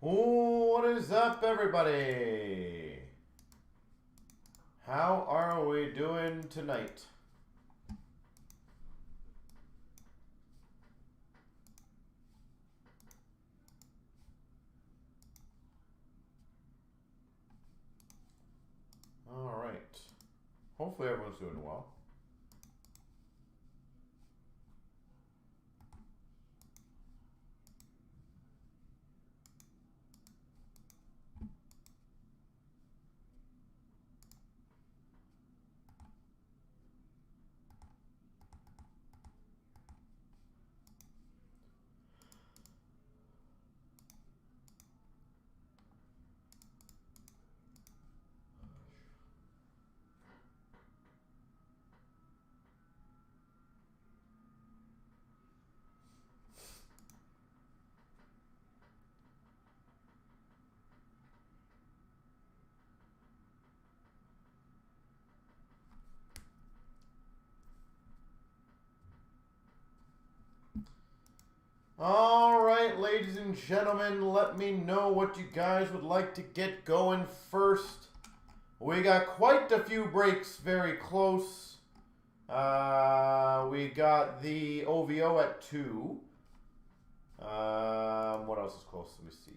What is up, everybody? How are we doing tonight? All right. Hopefully everyone's doing well. All right, ladies and gentlemen, let me know what you guys would like to get going first. We got quite a few breaks very close. We got the OVO at 2. What else is close? Let me see.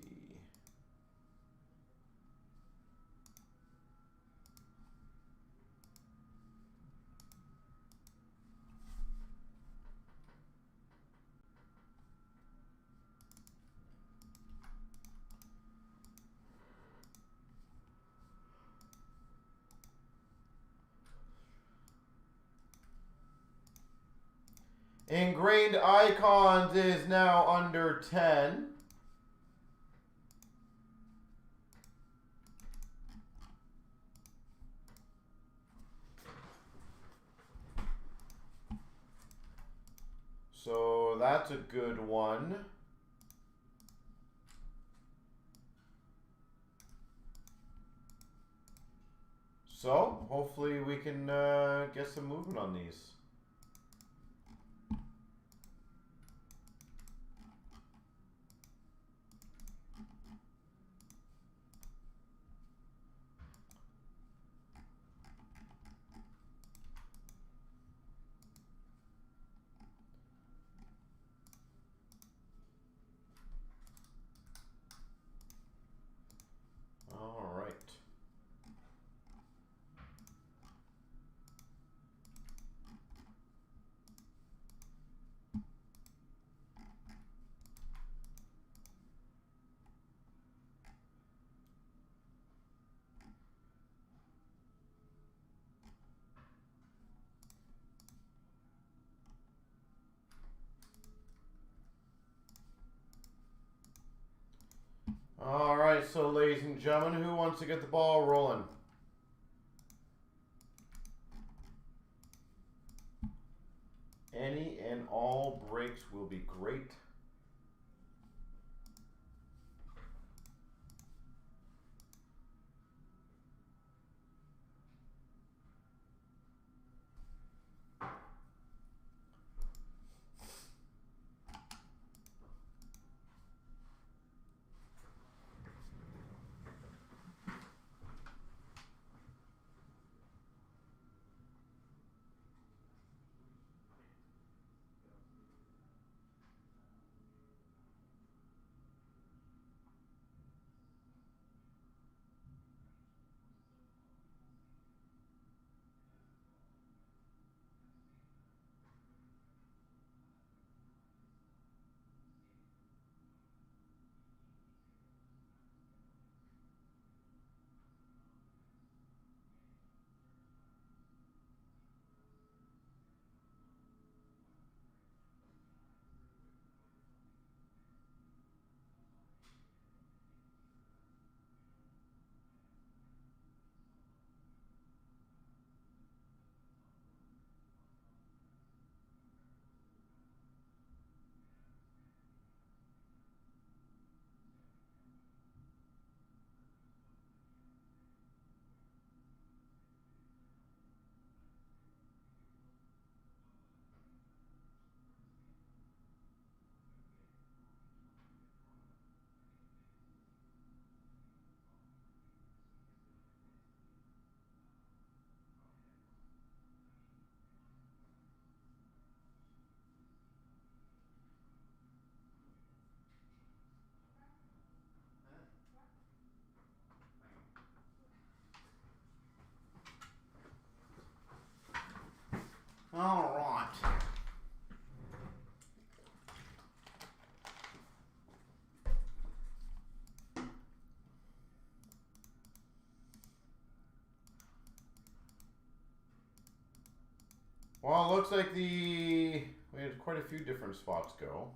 Ingrained Icons is now under 10. So that's a good one. So hopefully we can get some movement on these. All right. All right, so ladies and gentlemen, who wants to get the ball rolling? Any and all breaks will be great. Well, it looks like we had quite a few different spots go.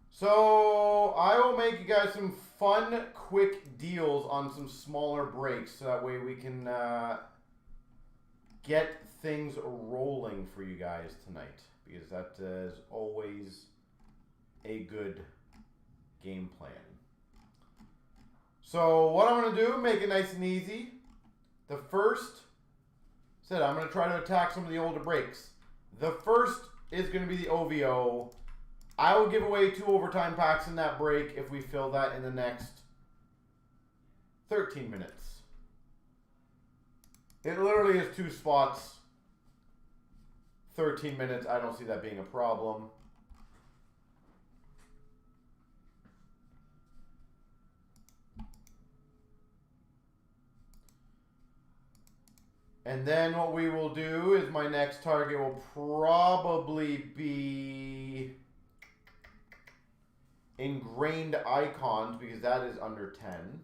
So I will make you guys some fun, quick deals on some smaller breaks, so that way we can get things rolling for you guys tonight, because that is always a good game plan. So what I'm going to do, make it nice and easy. The first, I'm going to try to attack some of the older breaks. The first is going to be the OVO. I will give away 2 overtime packs in that break if we fill that in the next 13 minutes. It literally is 2 spots, 13 minutes. I don't see that being a problem. And then what we will do is my next target will probably be ingrained icons, because that is under 10.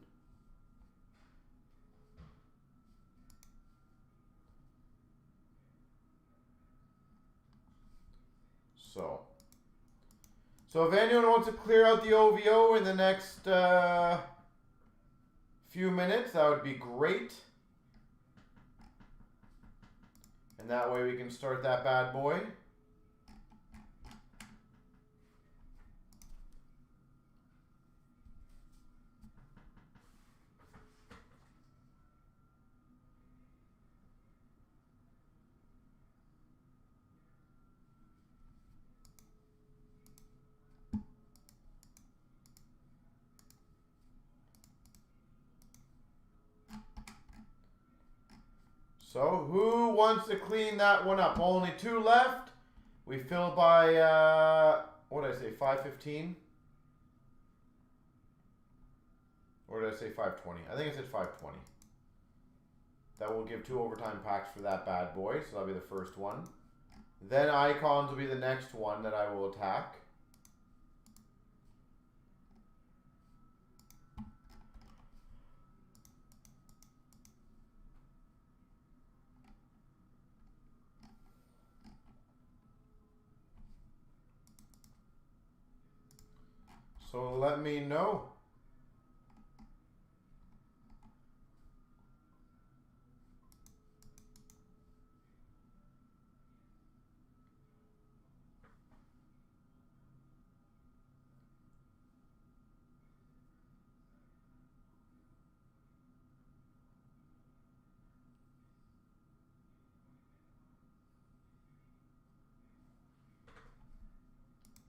So if anyone wants to clear out the OVO in the next few minutes, that would be great. And that way we can start that bad boy. So who wants to clean that one up? Only 2 left. We fill by, what did I say, 5:15? Or did I say 5:20? I think I said 5:20. That will give 2 overtime packs for that bad boy. So that'll be the first one. Then icons will be the next one that I will attack. So let me know.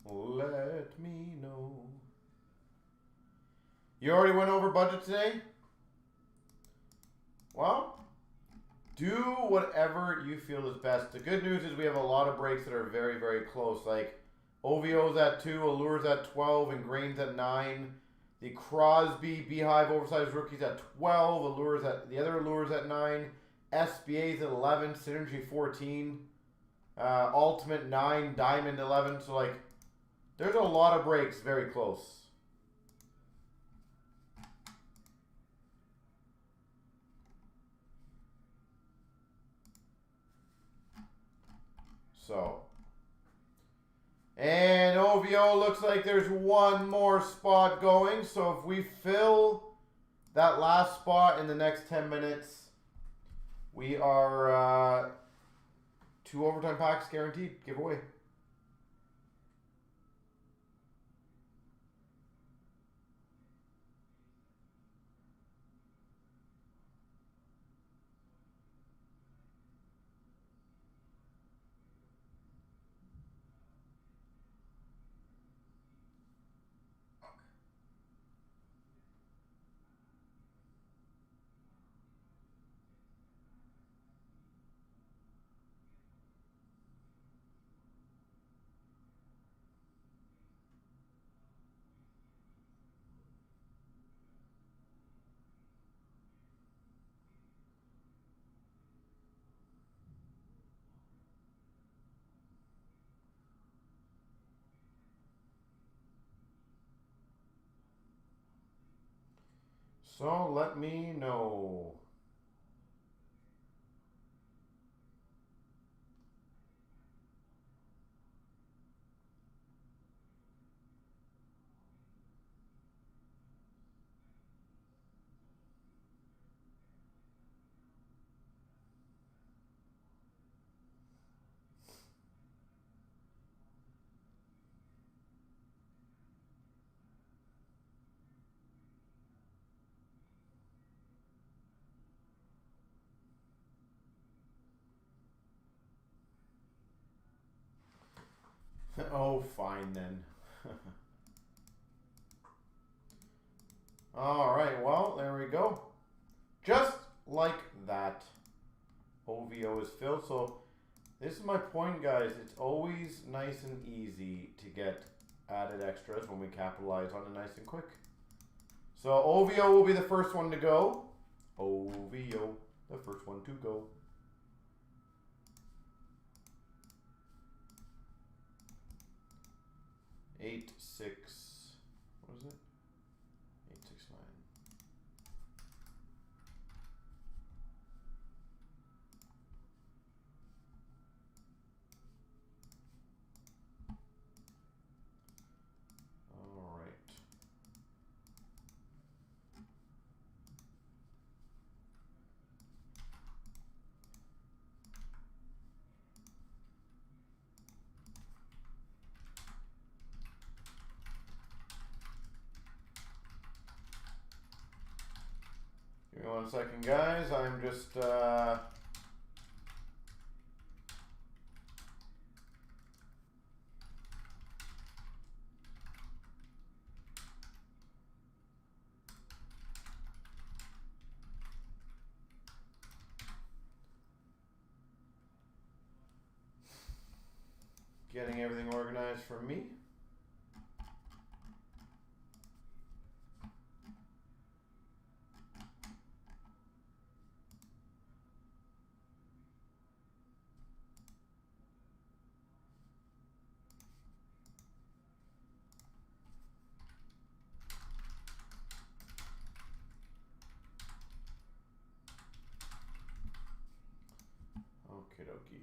Let me know. You already went over budget today? Well, do whatever you feel is best. The good news is we have a lot of breaks that are very, very close. Like OVO's at 2, Allures at 12, Ingrain's at 9. The Crosby Beehive Oversized Rookies at 12. Allures at the other Allures at 9. SBA's at 11. Synergy 14. Ultimate 9. Diamond 11. So like, there's a lot of breaks very close. So, and OVO looks like there's 1 more spot going. So if we fill that last spot in the next 10 minutes, we are 2 overtime packs guaranteed giveaway. So let me know. Oh, fine then. All right, well, there we go. Just like that, OVO is filled. So this is my point, guys. It's always nice and easy to get added extras when we capitalize on it nice and quick. So OVO will be the first one to go. OVO, the first one to go. Eight, six, what is it? 869. All right. Give me 1 second, guys. I'm just getting everything organized for me. Okie dokie.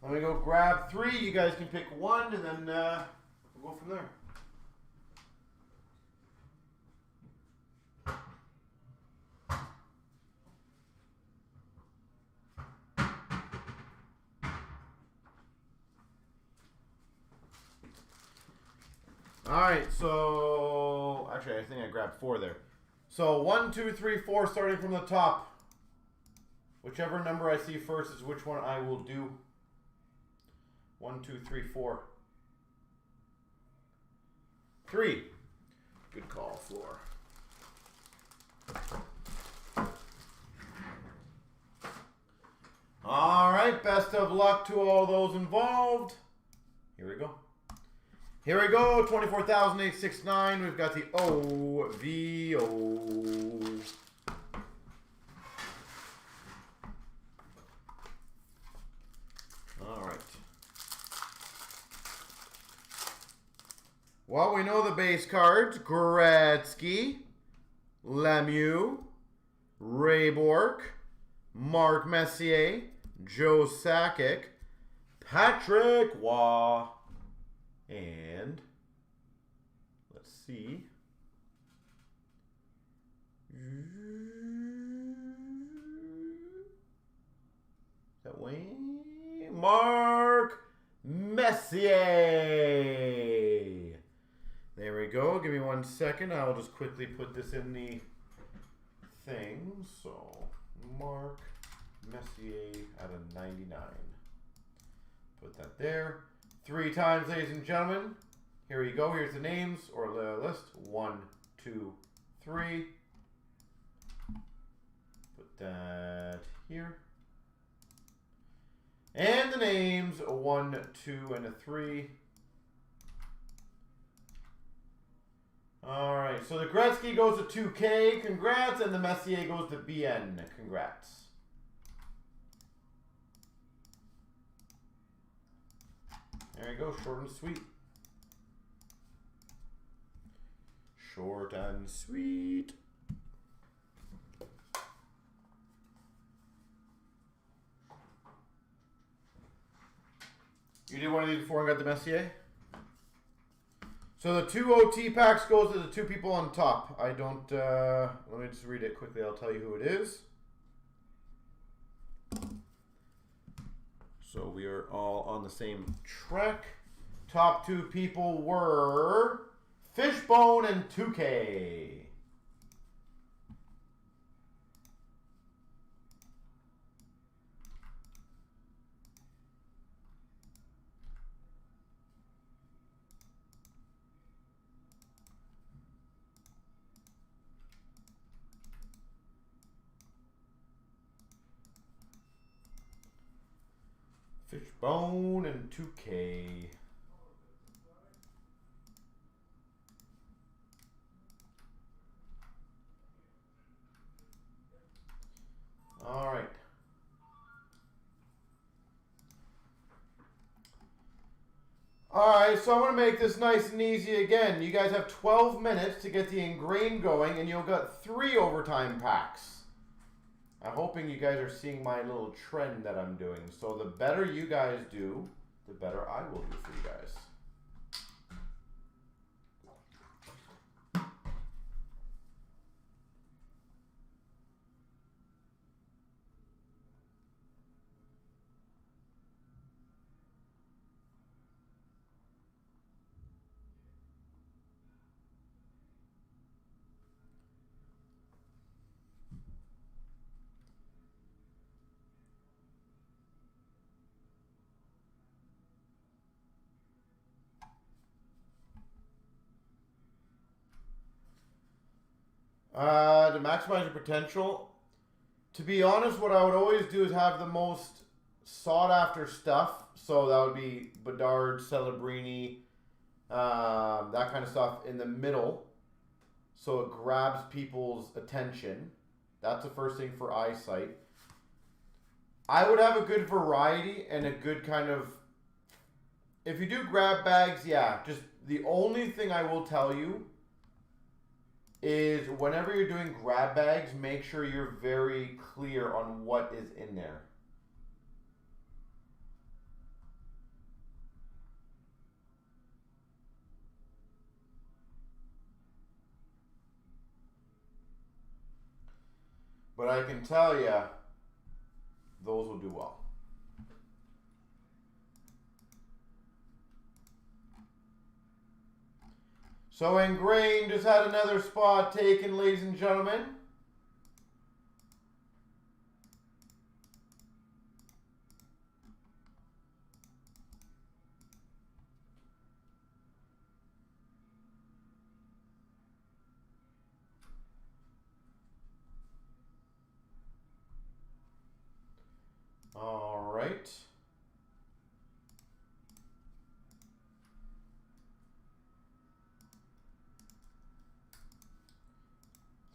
Let me go grab 3. You guys can pick 1, and then we'll go from there. All right, so actually, I think I grabbed 4 there. So 1, 2, 3, 4, starting from the top. Whichever number I see first is which one I will do. 1, 2, 3, 4. 3. Good call, floor. All right, best of luck to all those involved. Here we go. Here we go, 24,869. We've got the OVO. All right. Well, we know the base cards. Gretzky, Lemieux, Ray Bourque, Mark Messier, Joe Sakic, Patrick Waugh, and let's see. Is that Wayne? Mark Messier. There we go. Give me 1 second. I'll just quickly put this in the thing. So, Mark Messier at a 99. Put that there. 3 times, ladies and gentlemen. Here you go. Here's the names or the list. 1, 2, 3. Put that here. And the names, 1, 2, and a 3. All right, so the Gretzky goes to 2K, congrats, and the Messier goes to BN, congrats. There you go, short and sweet. Short and sweet. You did one of these before and got the Messier? So the 2 OT packs goes to the 2 people on top. I don't, let me just read it quickly. I'll tell you who it is. So we are all on the same track. Top 2 people were Fishbone and 2K. Fishbone and 2K. All right. All right, so I'm going to make this nice and easy again. You guys have 12 minutes to get the ingrained going, and you'll get 3 overtime packs. I'm hoping you guys are seeing my little trend that I'm doing. So the better you guys do, the better I will do for you guys. To maximize your potential, to be honest, what I would always do is have the most sought after stuff. So that would be Bedard, Celebrini, that kind of stuff in the middle. So it grabs people's attention. That's the first thing for eyesight. I would have a good variety and a good kind of, if you do grab bags, yeah, just the only thing I will tell you is whenever you're doing grab bags, make sure you're very clear on what is in there. But I can tell you, those will do well. So Ingrained just had another spot taken, ladies and gentlemen. All right.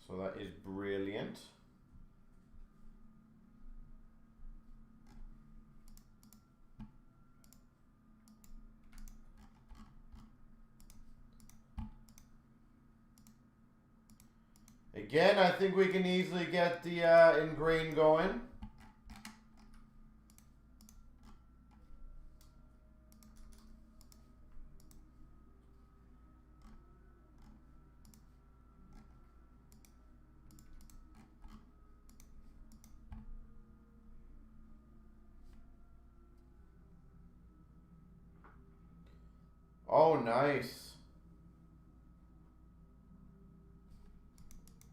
So that is brilliant. Again, I think we can easily get the Ingrained going. Oh, nice.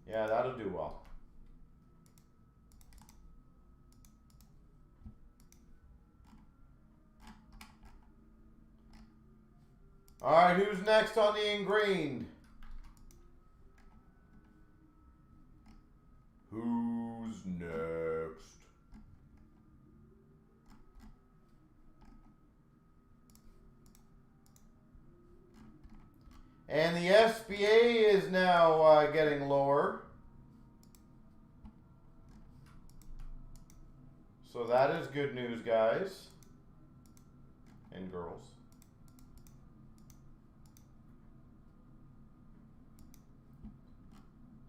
Yeah, that'll do well. All right, who's next on the Ingrained? Who's next? And the SBA is now getting lower. So that is good news, guys and girls.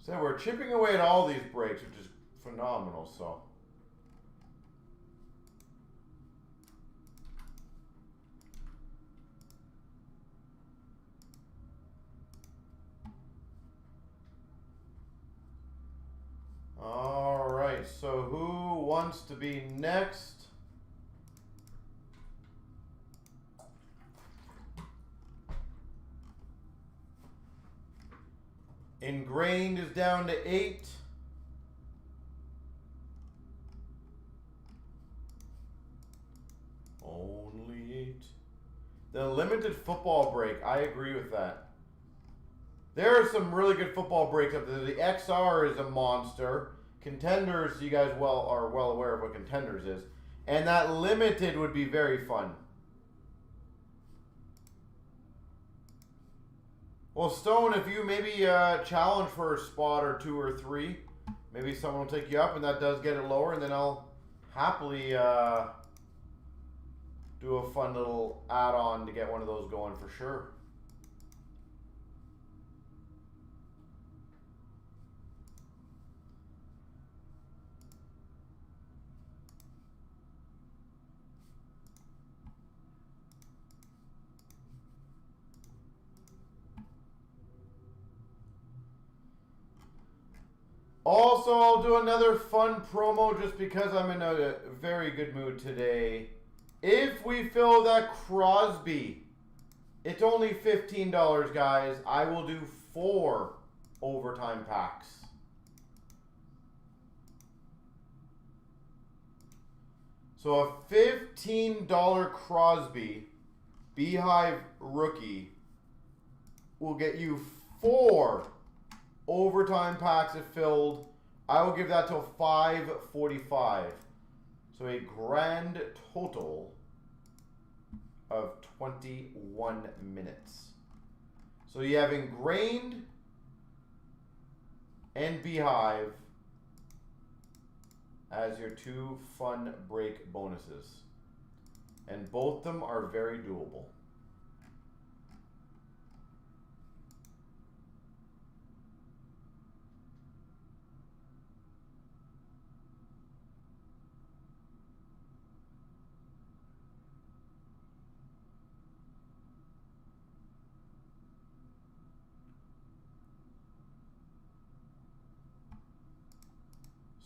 So we're chipping away at all these breaks, which is phenomenal. So. All right, so who wants to be next? Ingrained is down to 8. Only 8. The limited football break, I agree with that. There are some really good football breaks up there. The XR is a monster. Contenders, you guys are well aware of what Contenders is. And that limited would be very fun. Well, Stone, if you maybe challenge for a spot or 2 or 3, maybe someone will take you up and that does get it lower, and then I'll happily do a fun little add-on to get one of those going for sure. Also, I'll do another fun promo just because I'm in a very good mood today. If we fill that Crosby, it's only $15, guys. I will do 4 overtime packs. So a $15 Crosby Beehive rookie will get you 4 overtime packs if filled. I will give that till $5.45. So a grand total of 21 minutes. So you have Ingrained and Beehive as your 2 fun break bonuses. And both of them are very doable.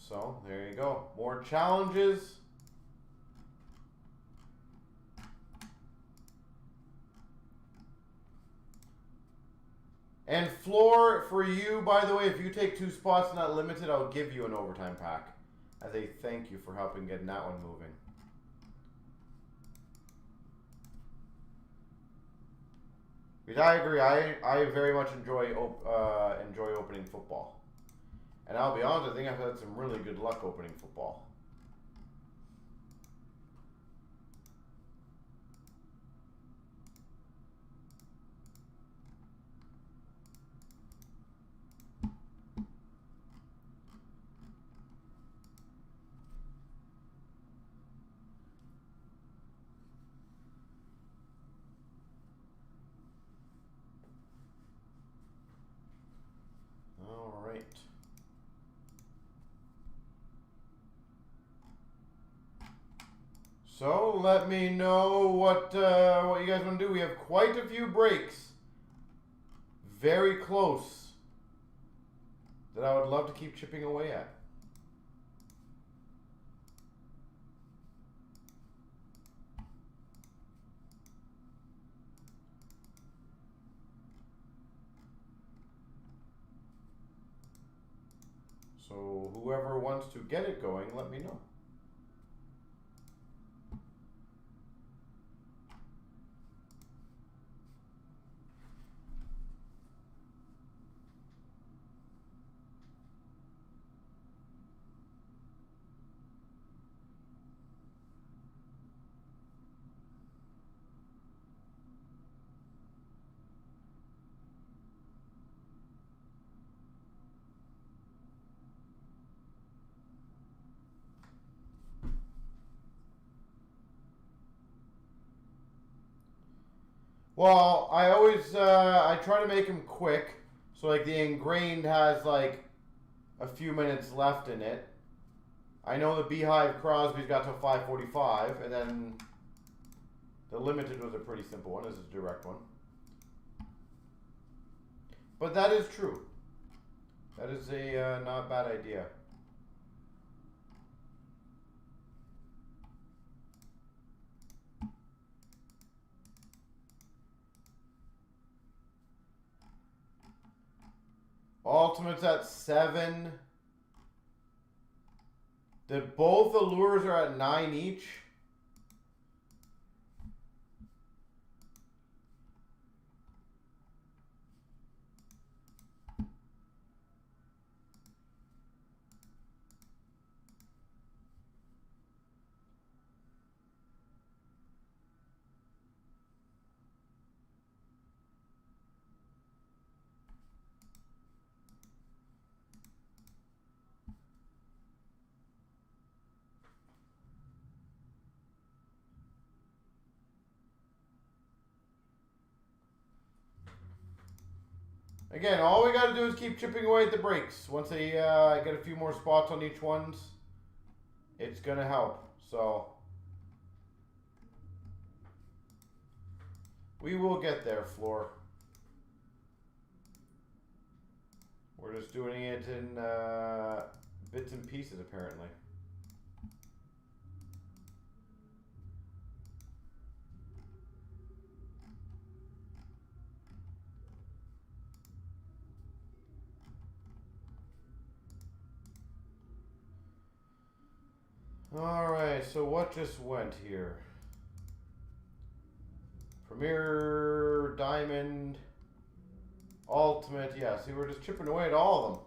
So, there you go. More challenges. And Floor, for you, by the way, if you take 2 spots in that limited, I'll give you an overtime pack as a thank you for helping getting that one moving. Because I agree, I very much enjoy opening football. And I'll be honest, I think I've had some really good luck opening football. All right. So let me know what you guys want to do. We have quite a few breaks, very close, that I would love to keep chipping away at. So whoever wants to get it going, let me know. Well, I always I try to make them quick, so like the ingrained has like a few minutes left in it. I know the Beehive Crosby's got till 5:45, and then the limited was a pretty simple one. This is a direct one, but that is true. That is a not bad idea. Ultimates at 7. Both the lures are at 9 each. Again, all we got to do is keep chipping away at the breaks. Once they get a few more spots on each ones, it's going to help. So we will get there, Floor. We're just doing it in bits and pieces, apparently. Alright, so what just went here? Premier, Diamond, Ultimate. Yeah, see, we're just chipping away at all of them.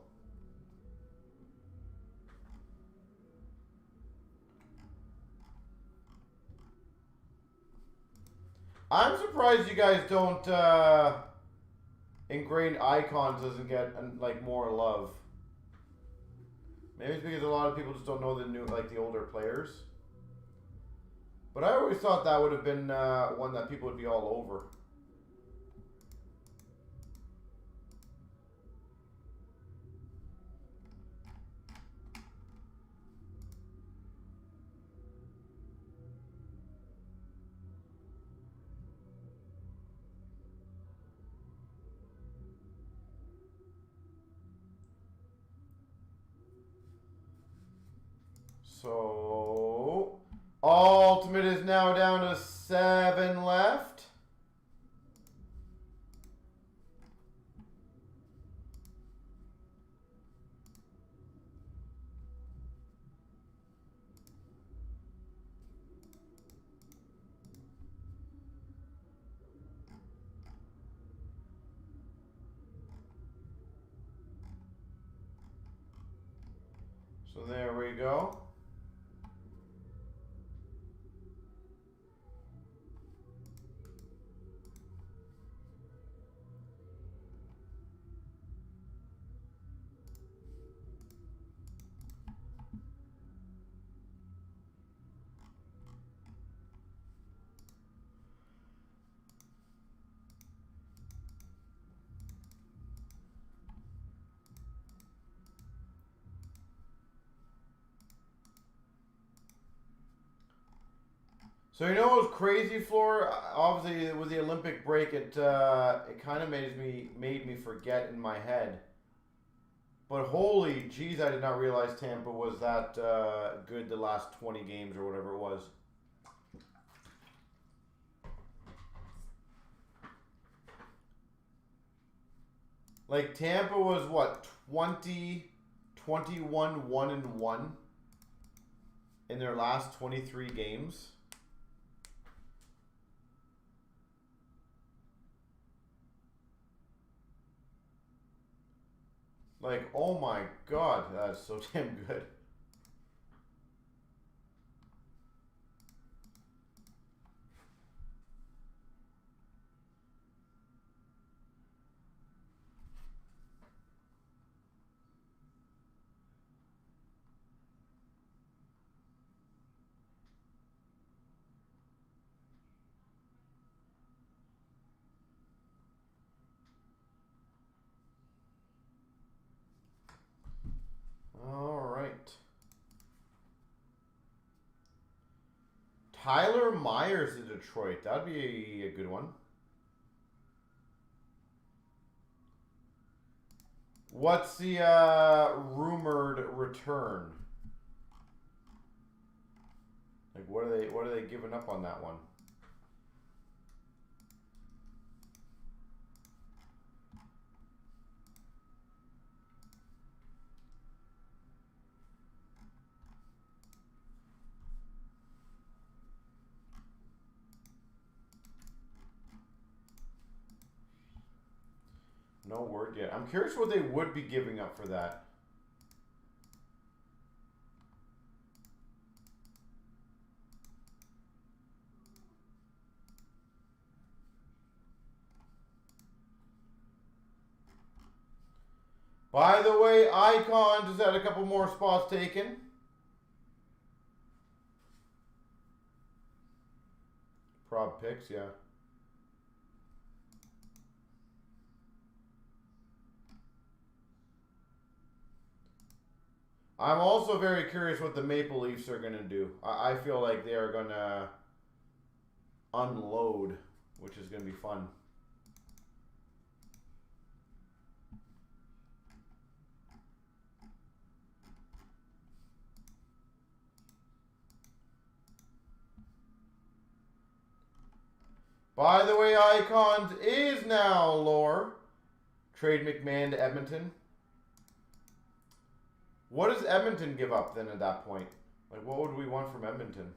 I'm surprised you guys don't ingrained icons doesn't get like more love. Maybe it's because a lot of people just don't know the new, like the older players. But I always thought that would have been one that people would be all over. So, Ultimate is now down to 7 left. So there we go. So you know what was crazy, Floor? Obviously, with the Olympic break, it kind of made me forget in my head. But holy jeez, I did not realize Tampa was that good the last 20 games or whatever it was. Like Tampa was what, 20, 21, 1-1 in their last 23 games. Like, oh my God, that's so damn good. Tyler Myers to Detroit. That'd be a good one. What's the rumored return? Like what are they giving up on that one? No word yet. I'm curious what they would be giving up for that. By the way, Icon just had a couple more spots taken. Prob picks, yeah. I'm also very curious what the Maple Leafs are going to do. I feel like they are going to unload, which is going to be fun. By the way, Icons is now lore. Trade McMahon to Edmonton. What does Edmonton give up then at that point? Like, what would we want from Edmonton?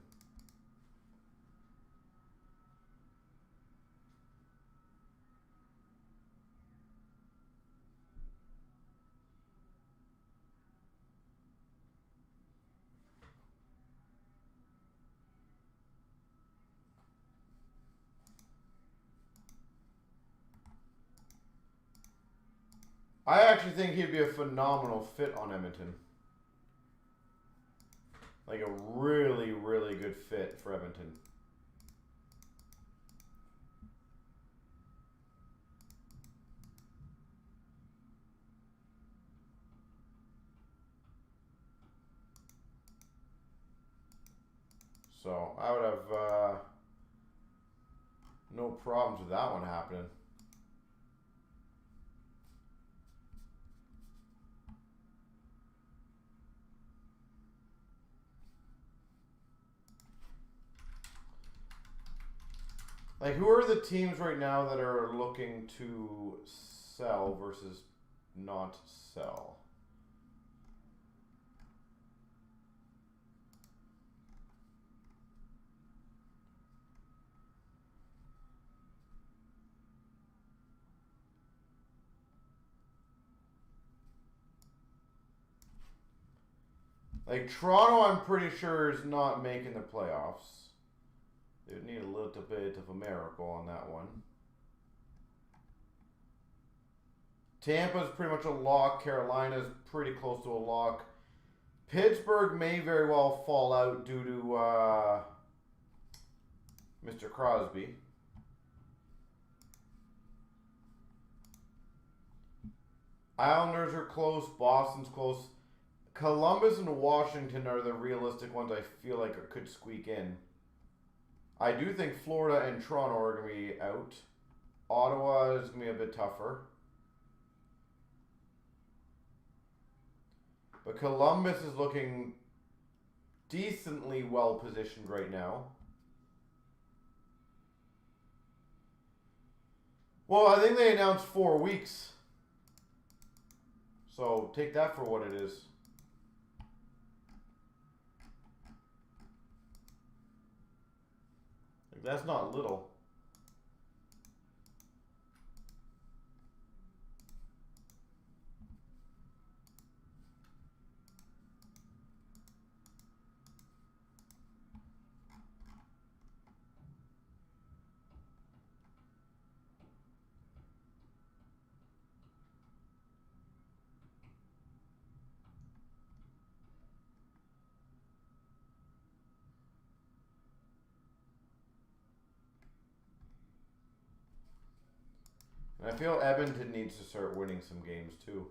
I actually think he'd be a phenomenal fit on Edmonton. Like a really, really good fit for Edmonton. So I would have no problems with that one happening. Like, who are the teams right now that are looking to sell versus not sell? Like, Toronto, I'm pretty sure, is not making the playoffs. They would need a little bit of a miracle on that one. Tampa's pretty much a lock. Carolina's pretty close to a lock. Pittsburgh may very well fall out due to Mr. Crosby. Islanders are close. Boston's close. Columbus and Washington are the realistic ones I feel like could squeak in. I do think Florida and Toronto are going to be out. Ottawa is going to be a bit tougher. But Columbus is looking decently well positioned right now. Well, I think they announced 4 weeks. So take that for what it is. Like, that's not little. And I feel Edmonton needs to start winning some games too.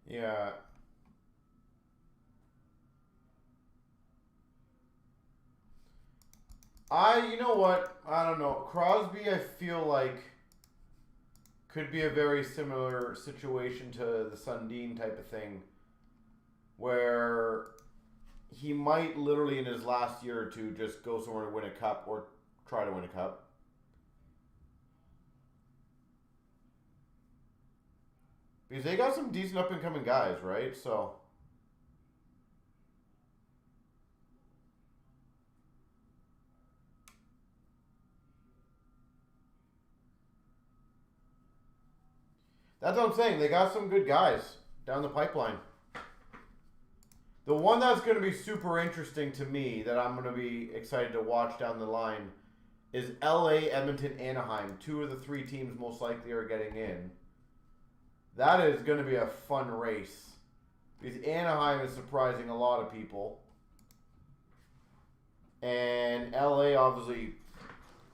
Yeah. You know what? I don't know. Crosby, I feel like, could be a very similar situation to the Sundin type of thing, where he might literally in his last year or two just go somewhere to win a cup or try to win a cup. Because they got some decent up and coming guys, right? So that's what I'm saying. They got some good guys down the pipeline. The one that's going to be super interesting to me that I'm going to be excited to watch down the line is LA, Edmonton, Anaheim. 2 of the 3 teams most likely are getting in. That is going to be a fun race. Because Anaheim is surprising a lot of people. And LA obviously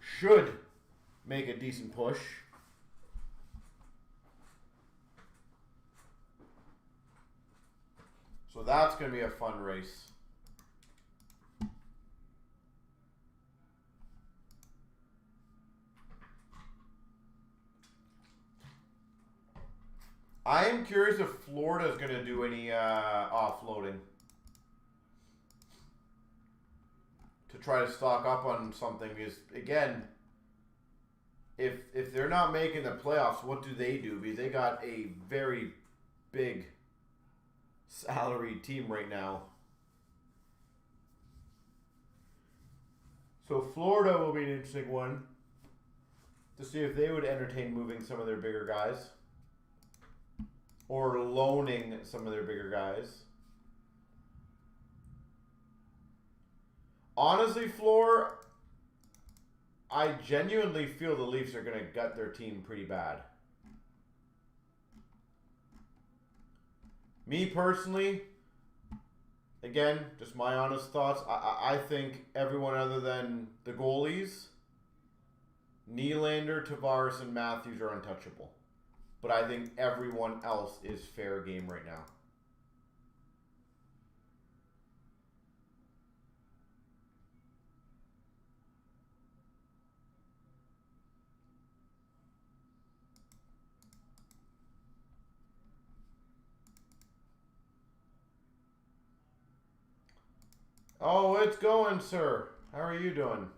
should make a decent push. So that's going to be a fun race. I am curious if Florida is going to do any offloading to try to stock up on something. Because again, if they're not making the playoffs, what do? Because they got a very big salary team right now. So Florida will be an interesting one to see if they would entertain moving some of their bigger guys or loaning some of their bigger guys. Honestly, Floor, I genuinely feel the Leafs are going to gut their team pretty bad. Me personally, again, just my honest thoughts, I think everyone other than the goalies, Nylander, Tavares, and Matthews are untouchable. But I think everyone else is fair game right now. Oh, it's going, sir. How are you doing?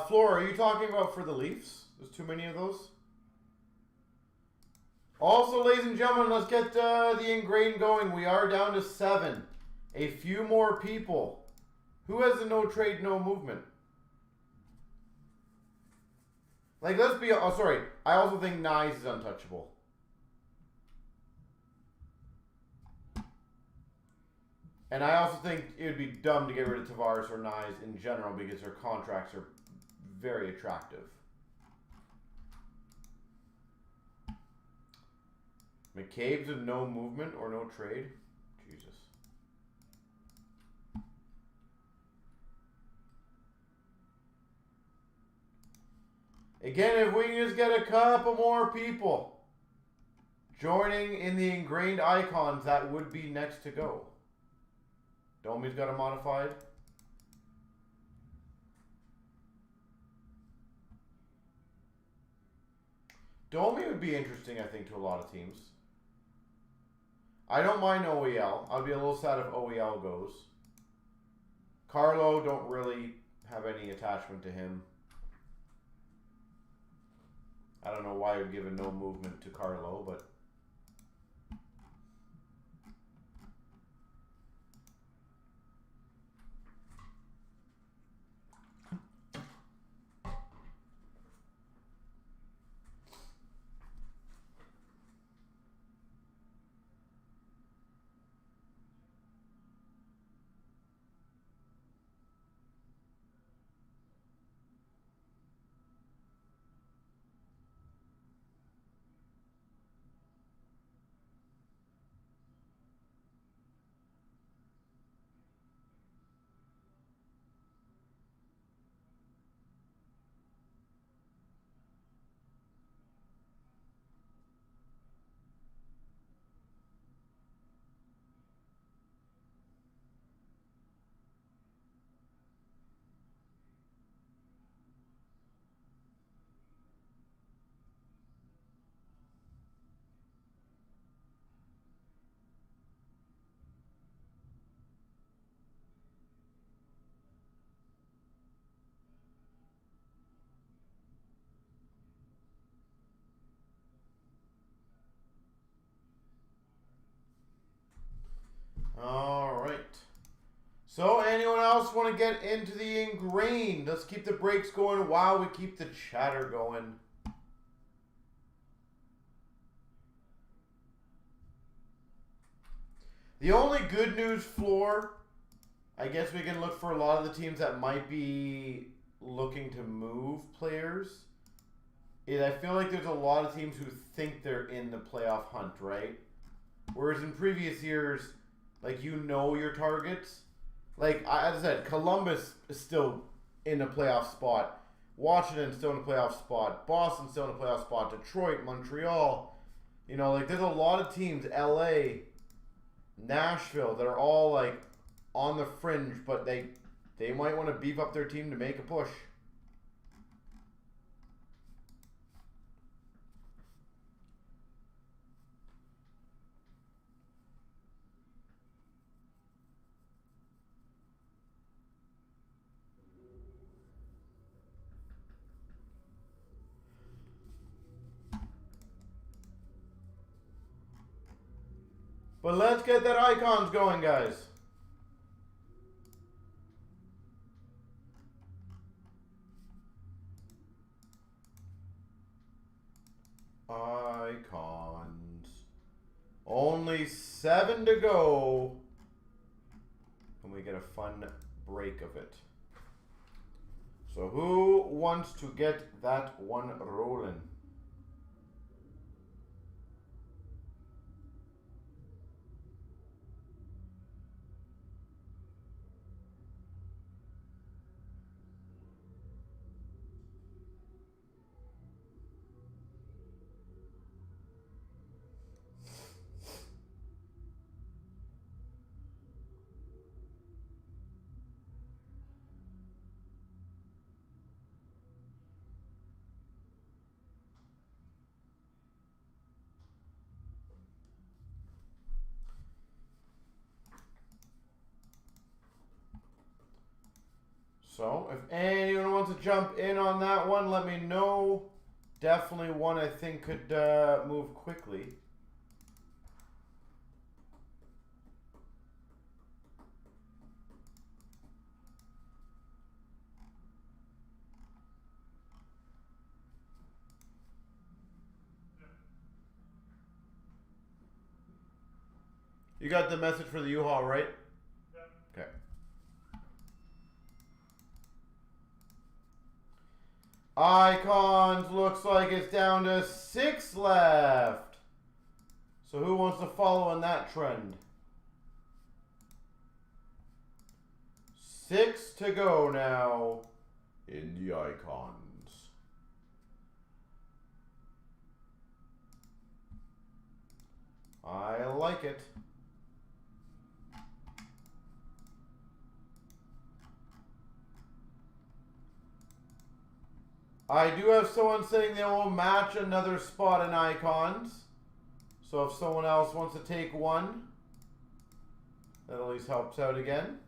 Floor, are you talking about for the Leafs? There's too many of those. Also, ladies and gentlemen, let's get the ingrained going. We are down to 7. A few more people. Who has the no trade, no movement? Like, let's be... Oh, sorry. I also think Nyes is untouchable. And I also think it would be dumb to get rid of Tavares or Nyes in general because their contracts are very attractive. McCabe's a no movement or no trade? Jesus. Again, if we can just get a couple more people joining in the ingrained icons, that would be next to go. Domi's got a modified. Domi would be interesting, I think, to a lot of teams. I don't mind OEL. I'd be a little sad if OEL goes. Carlo, don't really have any attachment to him. I don't know why you'd give a no movement to Carlo, but... else want to get into the ingrained? Let's keep the breaks going while we keep the chatter going. The only good news floor, I guess we can look for a lot of the teams that might be looking to move players. Is I feel like there's a lot of teams who think they're in the playoff hunt, right? Whereas in previous years, like, you know your targets. Like, as I said, Columbus is still in a playoff spot. Washington's still in a playoff spot. Boston's still in a playoff spot. Detroit, Montreal. You know, like, there's a lot of teams, LA, Nashville, that are all, like, on the fringe, but they might want to beef up their team to make a push. But let's get that icons going, guys. Icons. Only 7 to go. And we get a fun break of it. So who wants to get that one rolling? So, if anyone wants to jump in on that one, let me know. Definitely one I think could move quickly. You got the message for the U-Haul, right? Yep. Okay. Icons looks like it's down to 6 left. So who wants to follow in that trend? 6 to go now in the icons. I like it. I do have someone saying they will match another spot in icons. So if someone else wants to take one, that at least helps out again.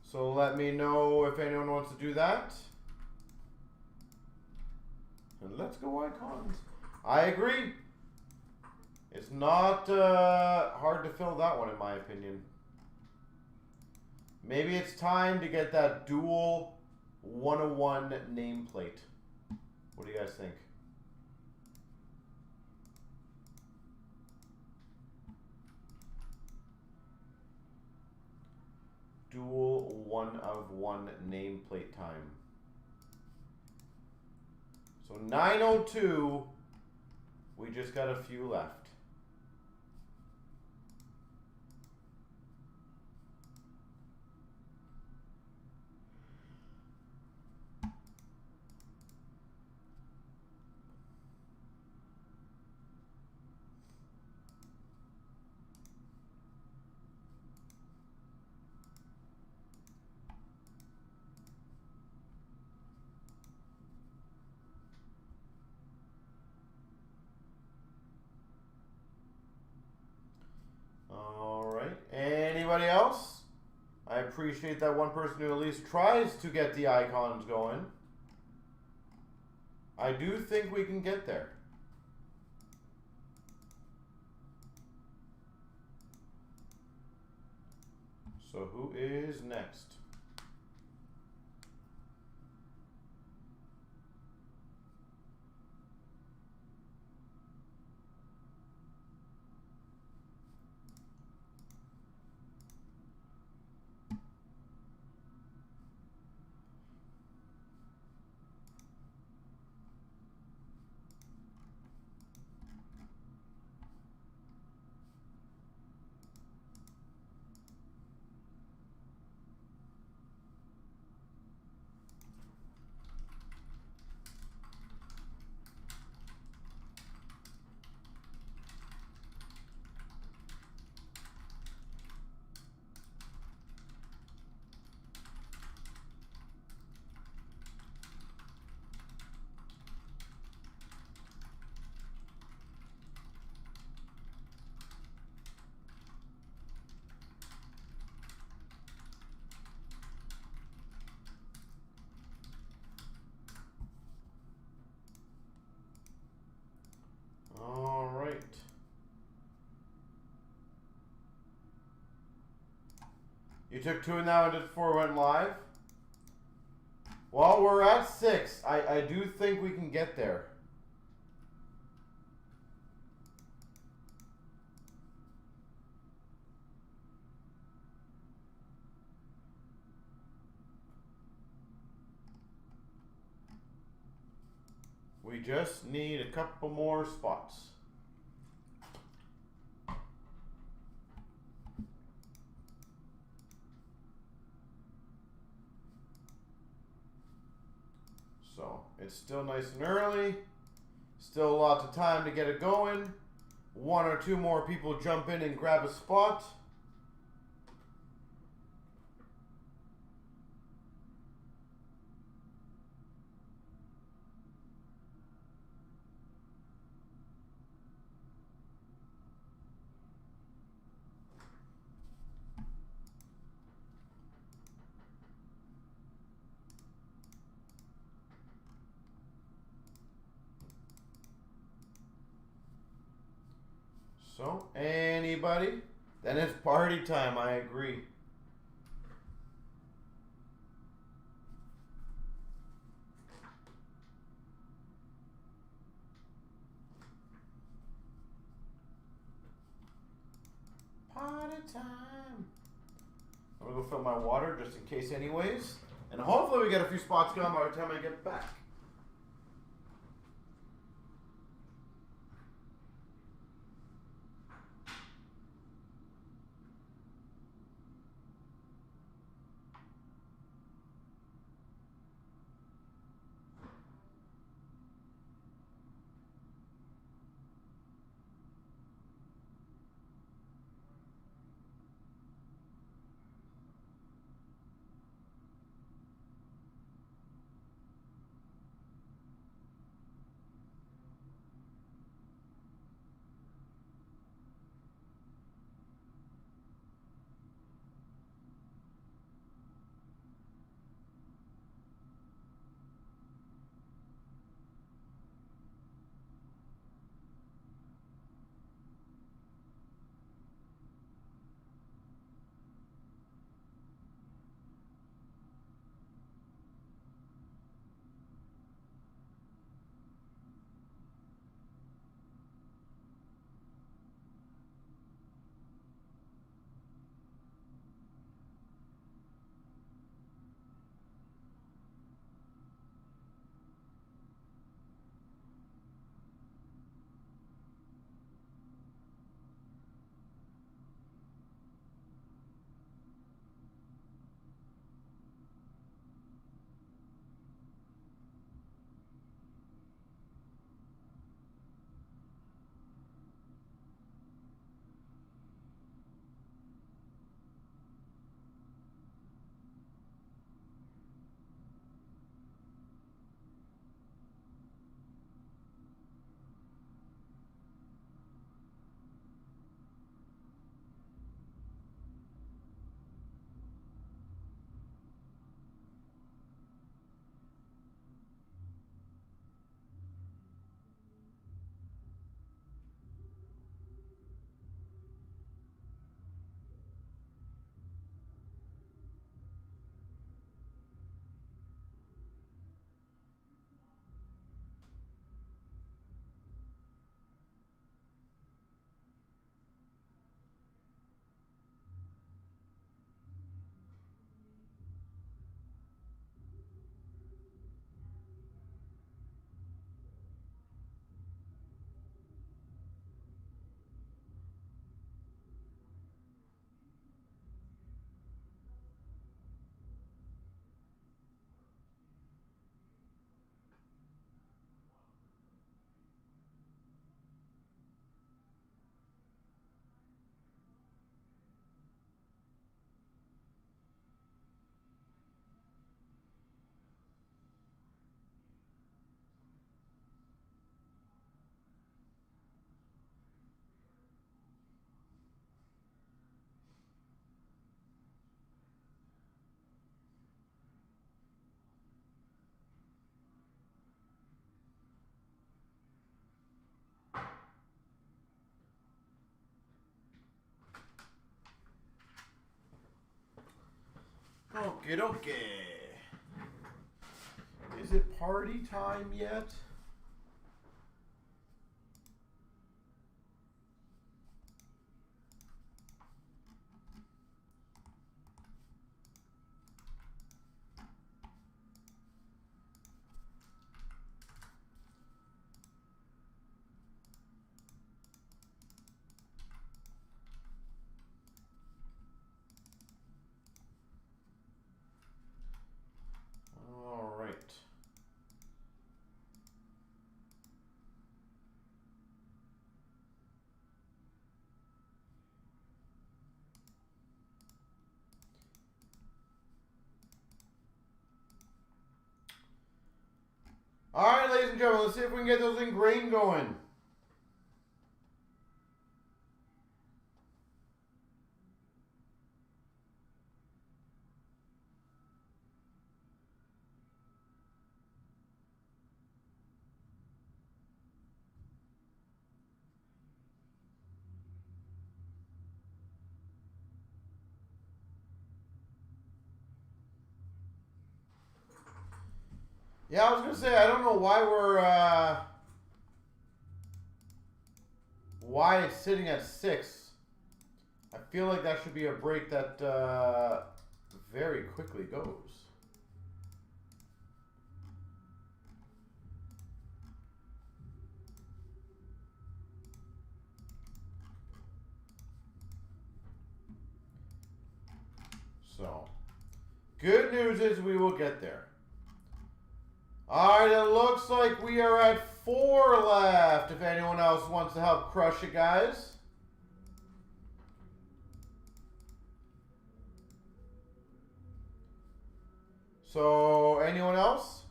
So let me know if anyone wants to do that. And let's go icons. I agree. It's not hard to fill that one in my opinion. Maybe it's time to get that dual 101 nameplate. What do you guys think? Dual 1-of-1 nameplate time. So 902, we just got a few left. Anybody else? I appreciate that one person who at least tries to get the icons going. I do think we can get there. So who is next? All right. You took 2 now and did 4 went live? Well, we're at 6. I do think we can get there. We just need a couple more spots. So it's still nice and early. Still lots of time to get it going. 1 or 2 more people jump in and grab a spot. So, anybody? Then it's party time, I agree. Party time. I'm gonna go fill my water just in case anyways. And hopefully we get a few spots going by the time I get back. Okie dokie. Is it party time yet? All right. All right, ladies and gentlemen, let's see if we can get those ingrained going. Yeah, I was gonna say I don't know why why it's sitting at 6. I feel like that should be a break that very quickly goes. So, good news is we will get there. All right, it looks like we are at 4 left. If anyone else wants to help crush it, guys. So, anyone else?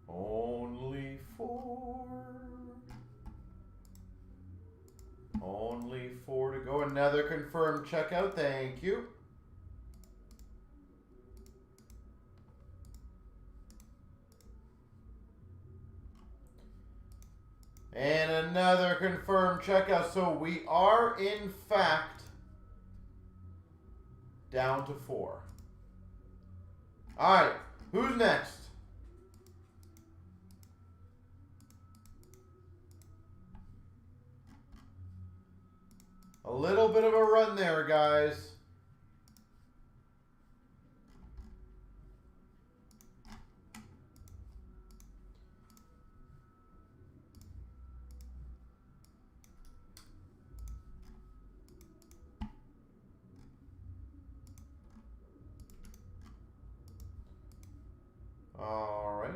Only 4. Only 4 to go. Another confirmed checkout. Thank you. And another confirmed checkout. So we are, in fact, down to 4. All right. Who's next? A little bit of a run there, guys. All right.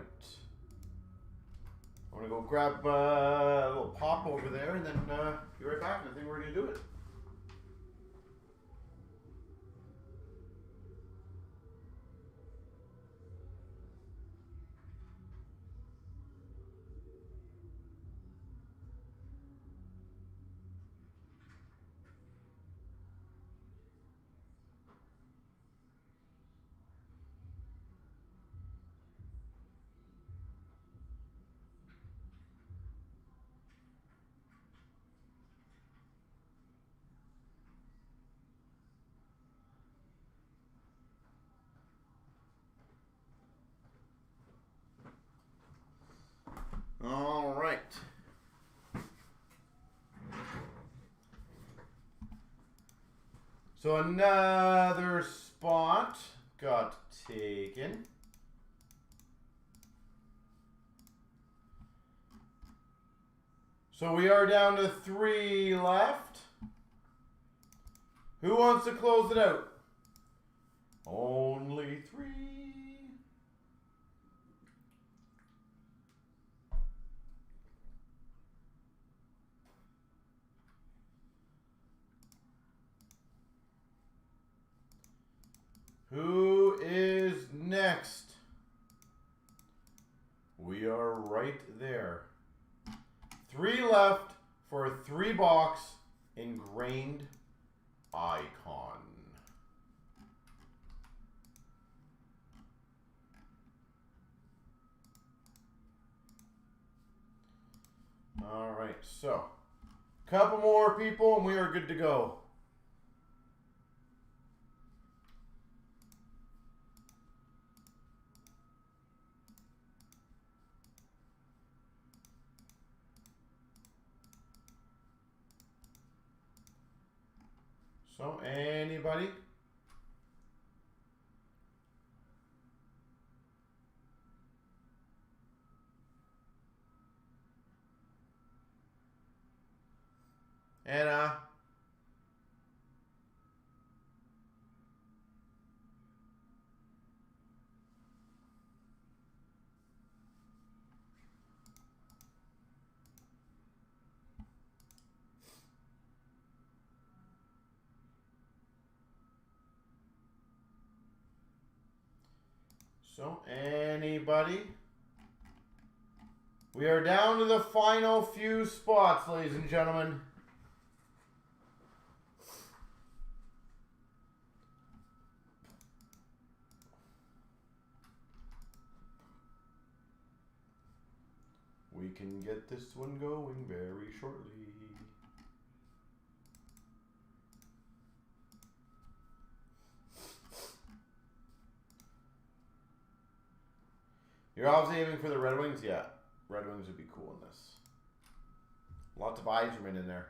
I'm going to go grab a little pop over there and then be right back. And I think we're going to do it. All right. So another spot got taken. So we are down to 3 left. Who wants to close it out? Only 3. Who is next? We are right there. 3 left for a 3-box ingrained icon. All right, so couple more people and we are good to go. So, anybody? Anna? So, anybody? We are down to the final few spots, ladies and gentlemen. We can get this one going very shortly. You're obviously aiming for the Red Wings? Yeah. Red Wings would be cool in this. Lots of Eiserman in there.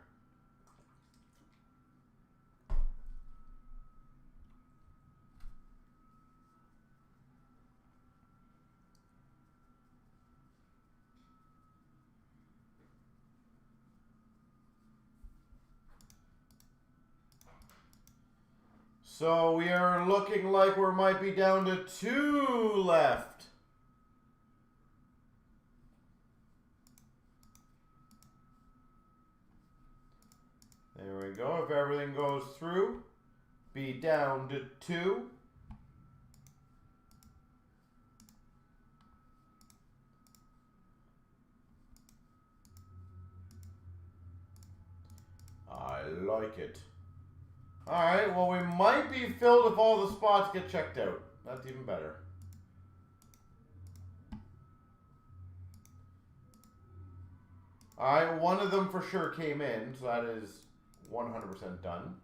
So we are looking like we might be down to 2 left. There we go. If everything goes through, be down to 2. I like it. Alright, well we might be filled if all the spots get checked out. That's even better. Alright, one of them for sure came in, so that is 100% done.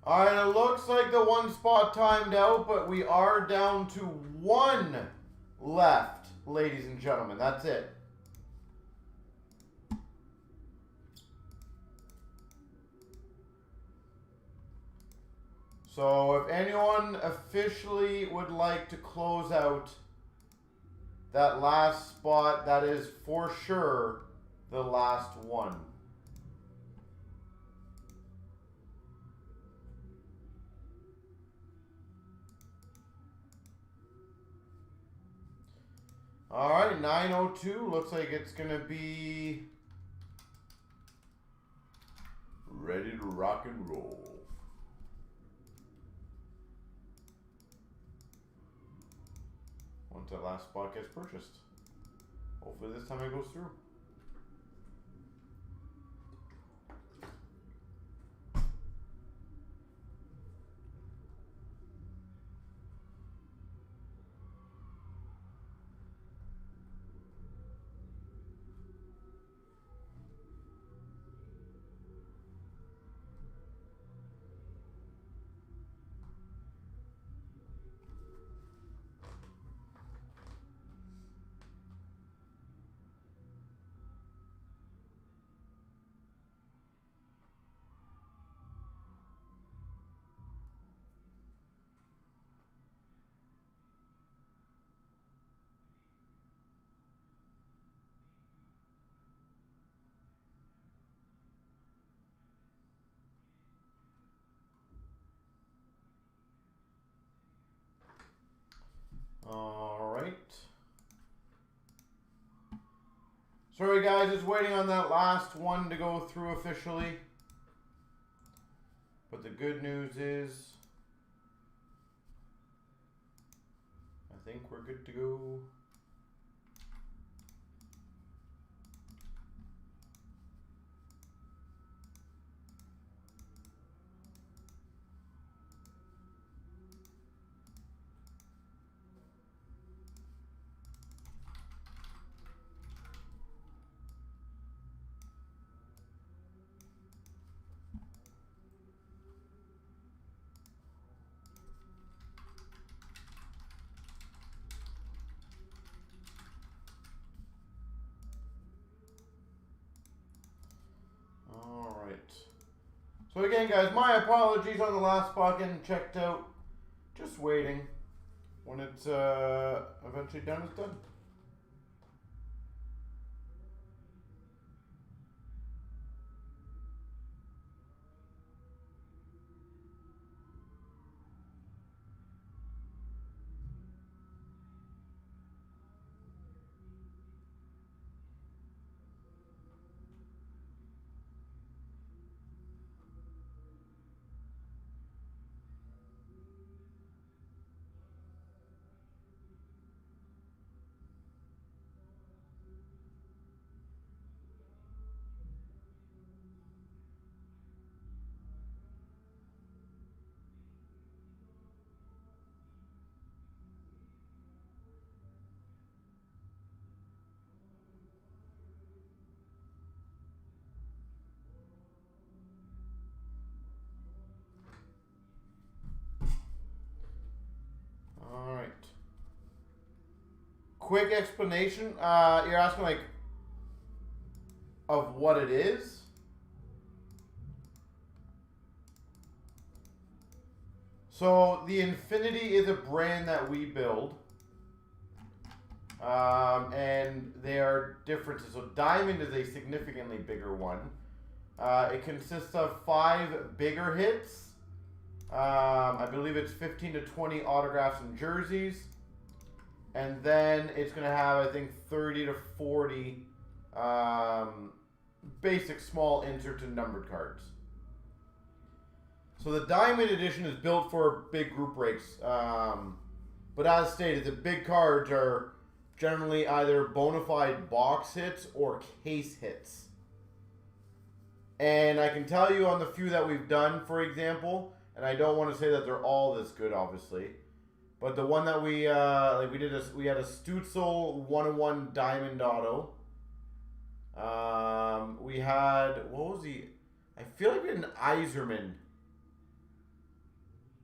Alright, it looks like the one spot timed out, but we are down to 1 left, ladies and gentlemen. That's it. So if anyone officially would like to close out that last spot, that is for sure the last one. All right, 9:02. Looks like it's going to be ready to rock and roll. Once that last spot gets purchased. Hopefully this time it goes through. right. Sorry guys, just waiting on that last one to go through officially. But the good news is, I think we're good to go. So again, guys, my apologies on the last spot getting checked out. Just waiting. When it's eventually done, it's done. All right. Quick explanation. You're asking like of what it is. So the Infinity is a brand that we build. And there are differences. So Diamond is a significantly bigger one. It consists of 5 bigger hits. I believe it's 15 to 20 autographs and jerseys. And then it's going to have, I think, 30 to 40 basic small insert and numbered cards. So the Diamond Edition is built for big group breaks. But as stated, the big cards are generally either bona fide box hits or case hits. And I can tell you on the few that we've done, for example, and I don't want to say that they're all this good, obviously, but the one that we we had a Stutzel 101 Diamond Auto. We had, what was he? I feel like we had an Iserman.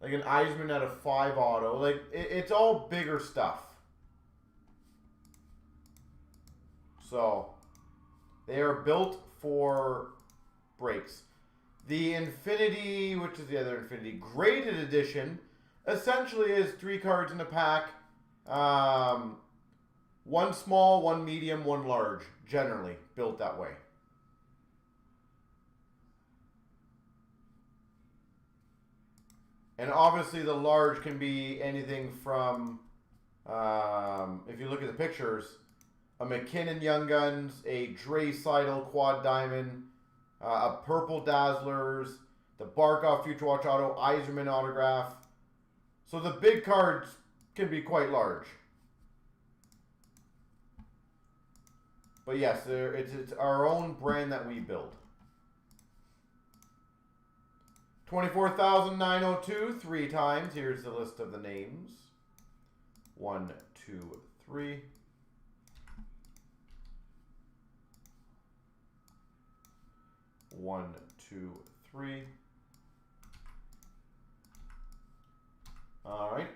Like an Iserman at a 5 auto. Like it's all bigger stuff. So they are built for breaks. The Infinity, which is the other Infinity Graded Edition, essentially is 3 cards in a pack. 1 small, 1 medium, 1 large. Generally built that way. And obviously the large can be anything from, if you look at the pictures, a McKinnon Young Guns, a Dre Seidel Quad Diamond, a Purple Dazzlers, the Barkov Future Watch Auto, Iserman Autograph. So the big cards can be quite large. But yes, it's our own brand that we build. 24,902, 3 times. Here's the list of the names. 1, 2, 3. 1, 2, 3. All right.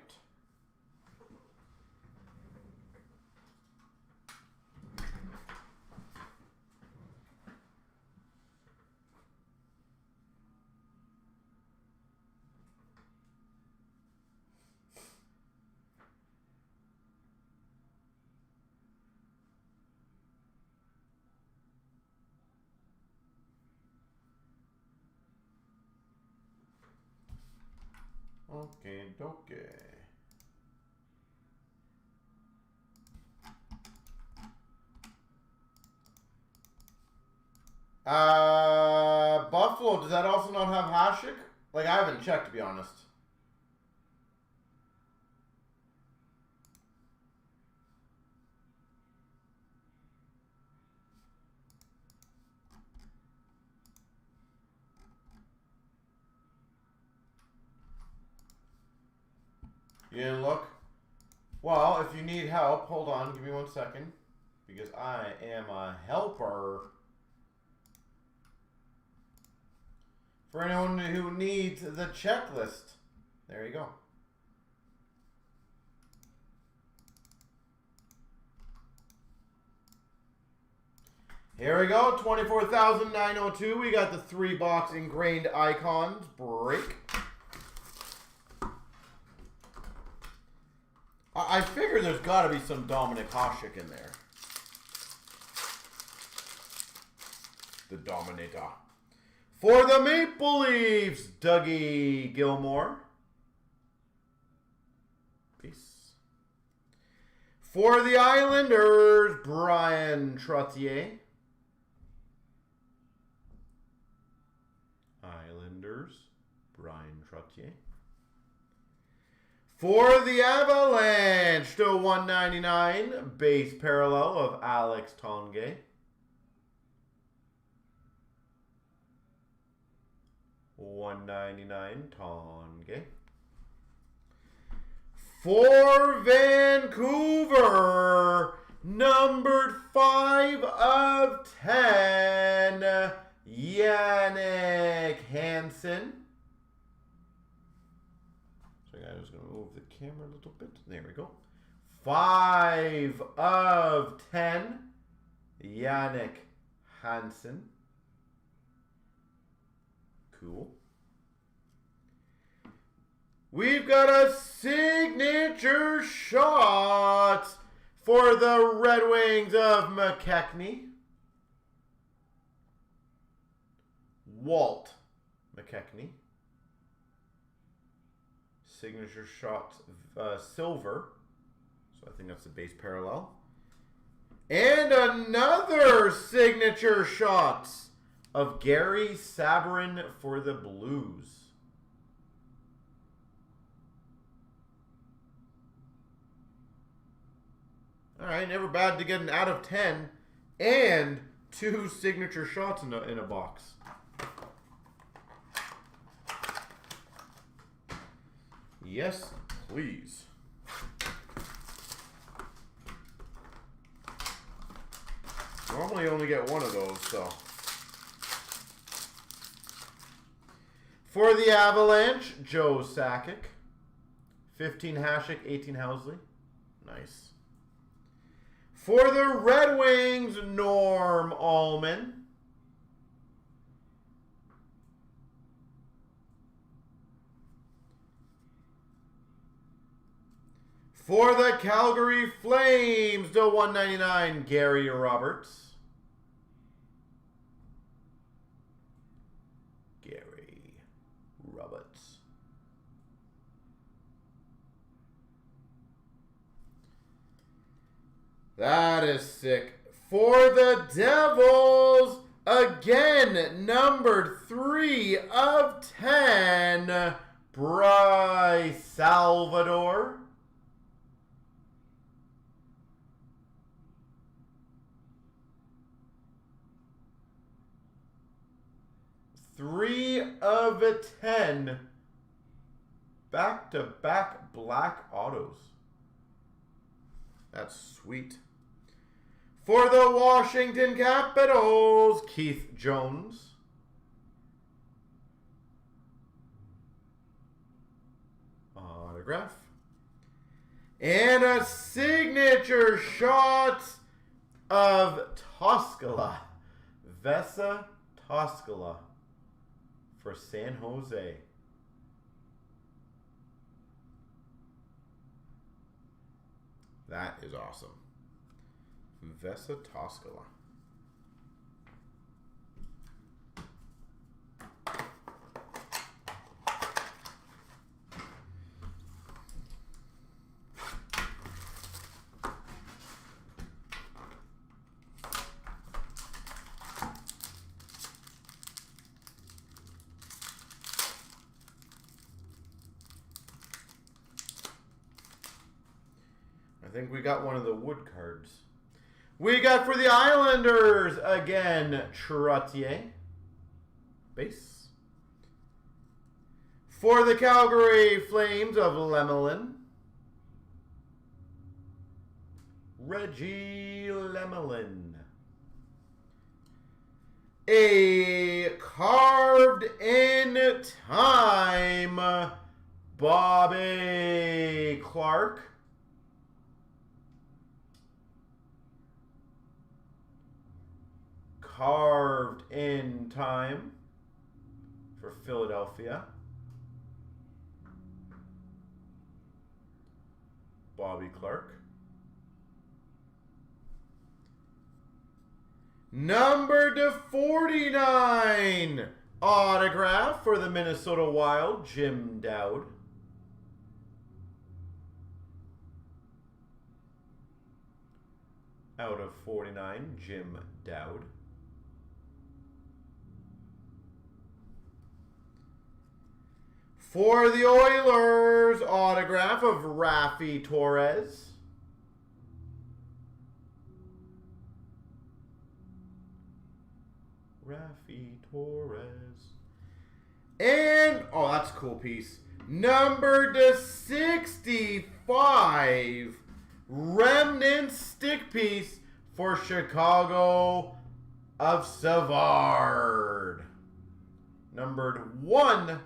Okay, okay. Buffalo, does that also not have Hasek? Like, I haven't checked, to be honest. You didn't look? Well, if you need help, hold on, give me 1 second. Because I am a helper. For anyone who needs the checklist. There you go. Here we go, 24,902. We got the 3-box ingrained icons break. I figure there's got to be some Dominic Hasek in there. The Dominator. For the Maple Leafs, Dougie Gilmour. Peace. For the Islanders, Brian Trottier. Islanders, Brian Trottier. For the Avalanche, to 199, base parallel of Alex Tongue. 199 Tongue. For Vancouver, numbered 5 of 10, Yannick Hansen. So I'm just going to move the camera a little bit. There we go. 5 of 10, Yannick Hansen. Cool. We've got a signature shot for the Red Wings of McKechnie. Walt McKechnie. Signature shot silver. So I think that's the base parallel. And another signature shot of Gary Sabourin for the Blues. All right, never bad to get an out of 10 and 2 signature shots in a box. Yes, please. Normally you only get one of those, so. For the Avalanche, Joe Sakic. 15 Hasek, 18 Housley. Nice. For the Red Wings, Norm Allman. For the Calgary Flames, to 199, Gary Roberts. Gary Roberts. That is sick. For the Devils, again, numbered 3 of 10, Bryce Salvador. Three of 10 back-to-back black autos. That's sweet. For the Washington Capitals, Keith Jones. Autograph. And a signature shot of Toskala. Vesa Toskala for San Jose. That is awesome. Vesa Toskala. think we got one of the wood cards. We got for the Islanders, again, Trottier. Base. For the Calgary Flames of Lemelin, Reggie Lemelin. A carved in time, Bobby Clark. Carved in time for Philadelphia. Bobby Clark. Number to 49 autograph for the Minnesota Wild, Jim Dowd. Out of 49, Jim Dowd. For the Oilers, autograph of Rafi Torres. Rafi Torres. And, oh, that's a cool piece. Number to 65, remnant stick piece for Chicago of Savard. Numbered 1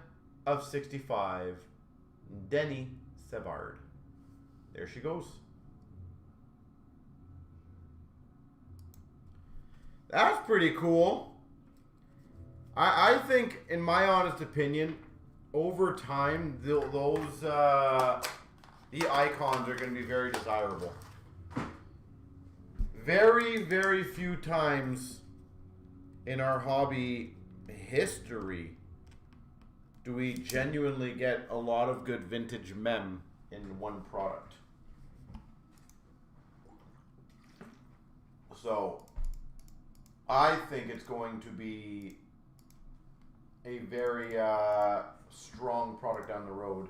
of 65, Denny Savard. There she goes. That's pretty cool. I think, in my honest opinion, over time, the icons are going to be very desirable. Very, very few times in our hobby history do we genuinely get a lot of good vintage mem in one product. So, I think it's going to be a very strong product down the road.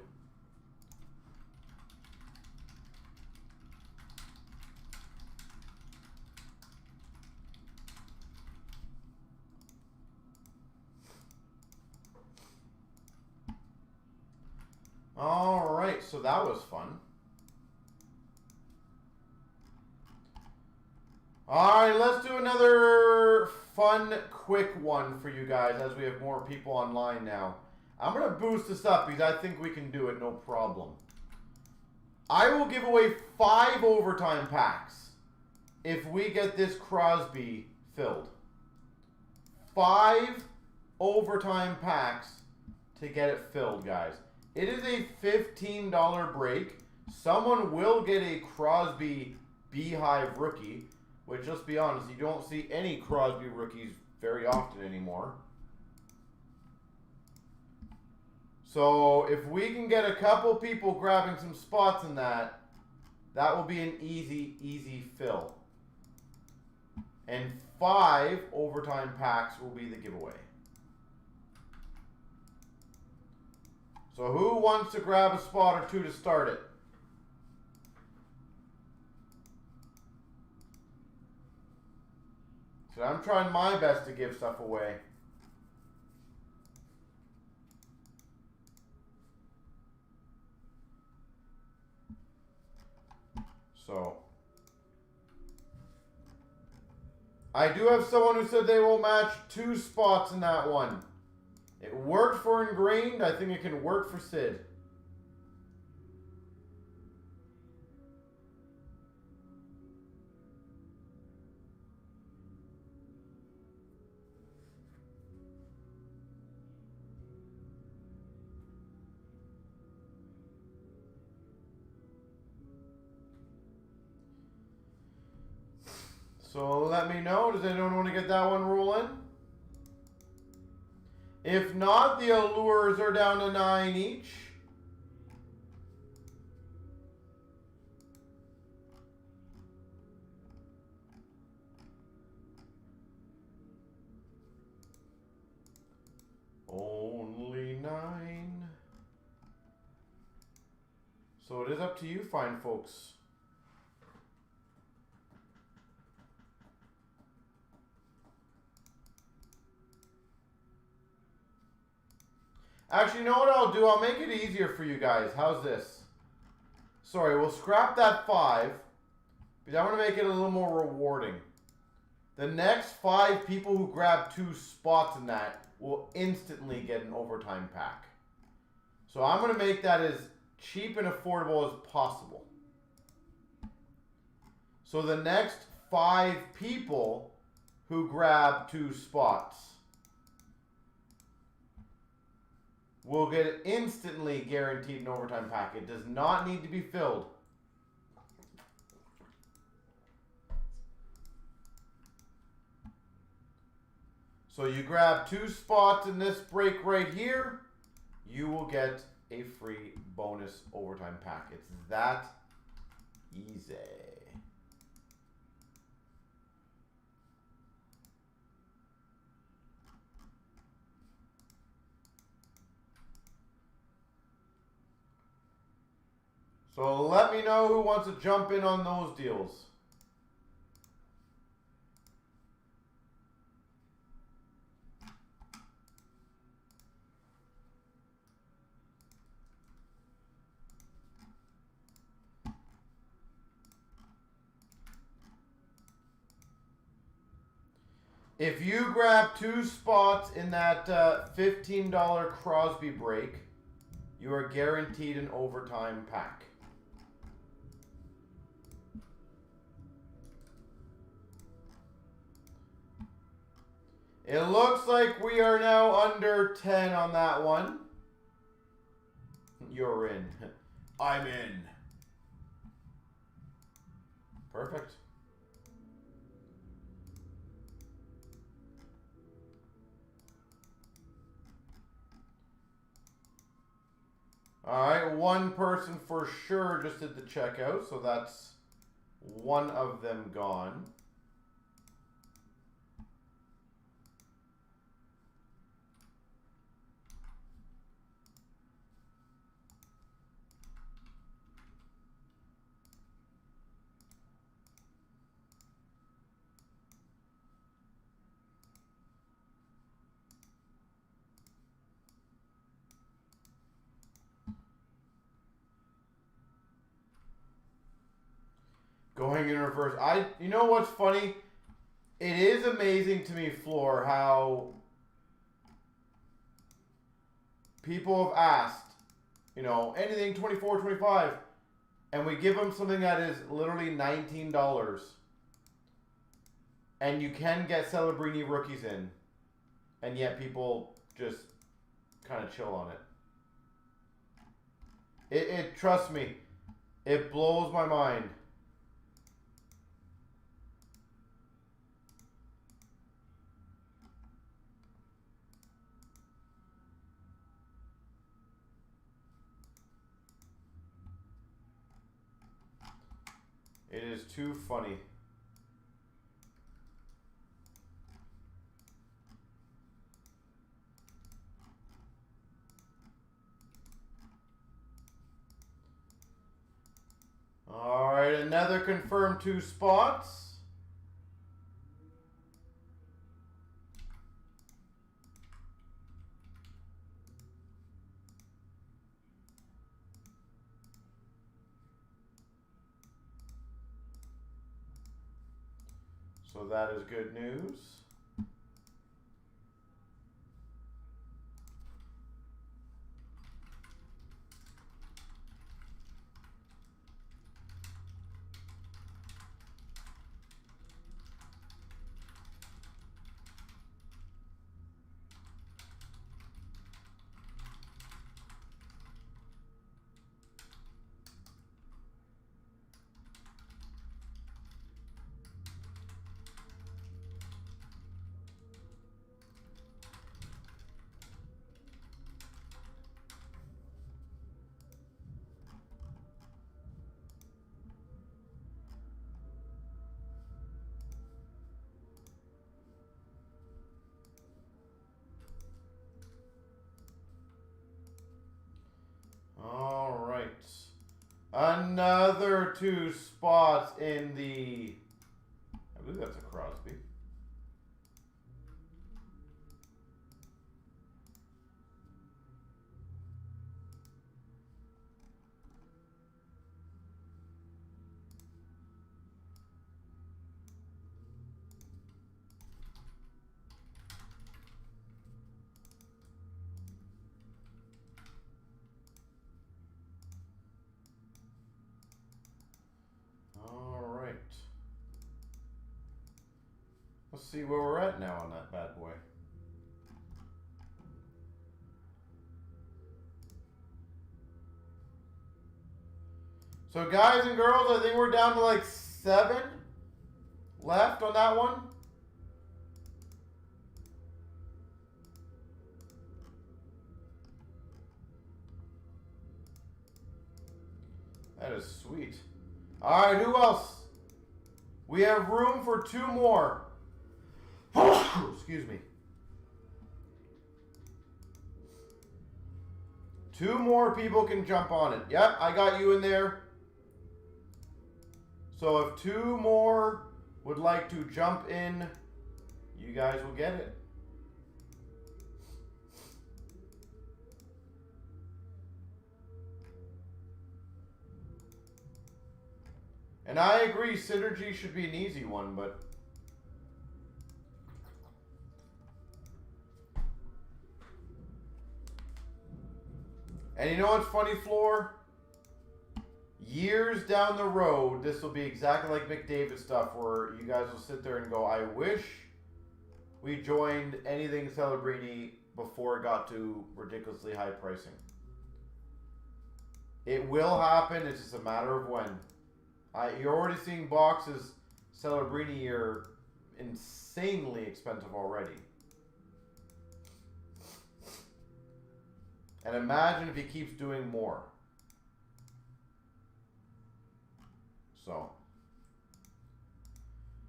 All right, so that was fun. All right, let's do another fun, quick one for you guys as we have more people online now. I'm going to boost this up because I think we can do it, no problem. I will give away 5 overtime packs if we get this Crosby filled. 5 overtime packs to get it filled, guys. It is a $15 break. Someone will get a Crosby Beehive rookie, which, let's be honest, you don't see any Crosby rookies very often anymore. So if we can get a couple people grabbing some spots in that, that will be an easy, easy fill. And 5 overtime packs will be the giveaway. So who wants to grab a spot or two to start it? So I'm trying my best to give stuff away. So I do have someone who said they will match 2 spots in that one. It worked for Ingrained. I think it can work for Sid. So let me know. Does anyone want to get that one rolling? If not, the Allures are down to 9 each. Only 9. So it is up to you, fine folks. Actually, you know what I'll do? I'll make it easier for you guys. How's this? Sorry, we'll scrap that 5. Because I want to make it a little more rewarding. The next 5 people who grab 2 spots in that will instantly get an overtime pack. So I'm going to make that as cheap and affordable as possible. So the next 5 people who grab 2 spots will get instantly guaranteed an overtime pack. It does not need to be filled. So you grab 2 spots in this break right here, you will get a free bonus overtime pack. It's that easy. So let me know who wants to jump in on those deals. If you grab 2 spots in that $15 Crosby break, you are guaranteed an overtime pack. It looks like we are now under 10 on that one. You're in. I'm in. Perfect. All right, one person for sure just did the checkout, so that's one of them gone. Going in reverse. You know what's funny? It is amazing to me, Floor, how people have asked, you know, anything 24, 25, and we give them something that is literally $19. And you can get Celebrini rookies in, and yet people just kind of chill on it. Trust me, it blows my mind. It is too funny. All right, another confirmed 2 spots. So that is good news. All right. Another 2 spots in the, I believe that's a Crosby. Let's see where we're at now on that bad boy. So guys and girls, I think we're down to like 7 left on that one. That is sweet. All right, who else? We have room for 2 more. Excuse me. 2 more people can jump on it. Yep, I got you in there. So if 2 more would like to jump in, you guys will get it. And I agree, Synergy should be an easy one, but... And you know what's funny, Floor? Years down the road, this will be exactly like McDavid stuff, where you guys will sit there and go, I wish we joined anything Celebrini before it got to ridiculously high pricing. It will happen, it's just a matter of when. You're already seeing boxes Celebrini are insanely expensive already. And imagine if he keeps doing more.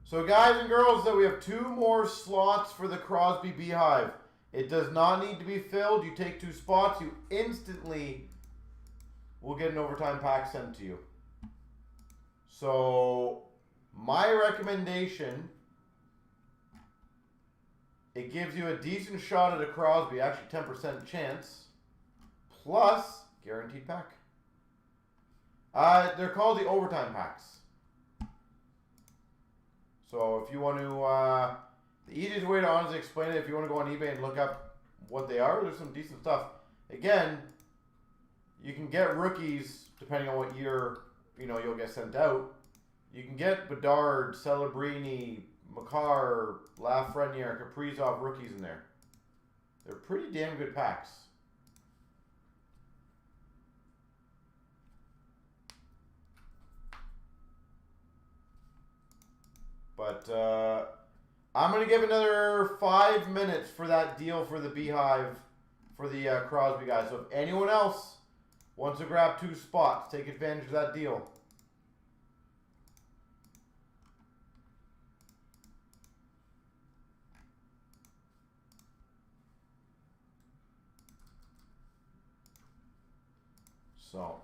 So guys and girls, we have 2 more slots for the Crosby Beehive. It does not need to be filled. You take 2 spots, you instantly will get an overtime pack sent to you. So my recommendation, it gives you a decent shot at a Crosby, actually 10% chance, plus guaranteed pack. They're called the overtime packs. So if you want to, the easiest way to honestly explain it, if you want to go on eBay and look up what they are, there's some decent stuff. Again, you can get rookies depending on what year, you'll get sent out. You can get Bedard, Celebrini, Makar, Lafreniere, Kaprizov rookies in there. They're pretty damn good packs. But I'm going to give another 5 minutes for that deal for the Beehive for the Crosby guys. So if anyone else wants to grab 2 spots, take advantage of that deal. So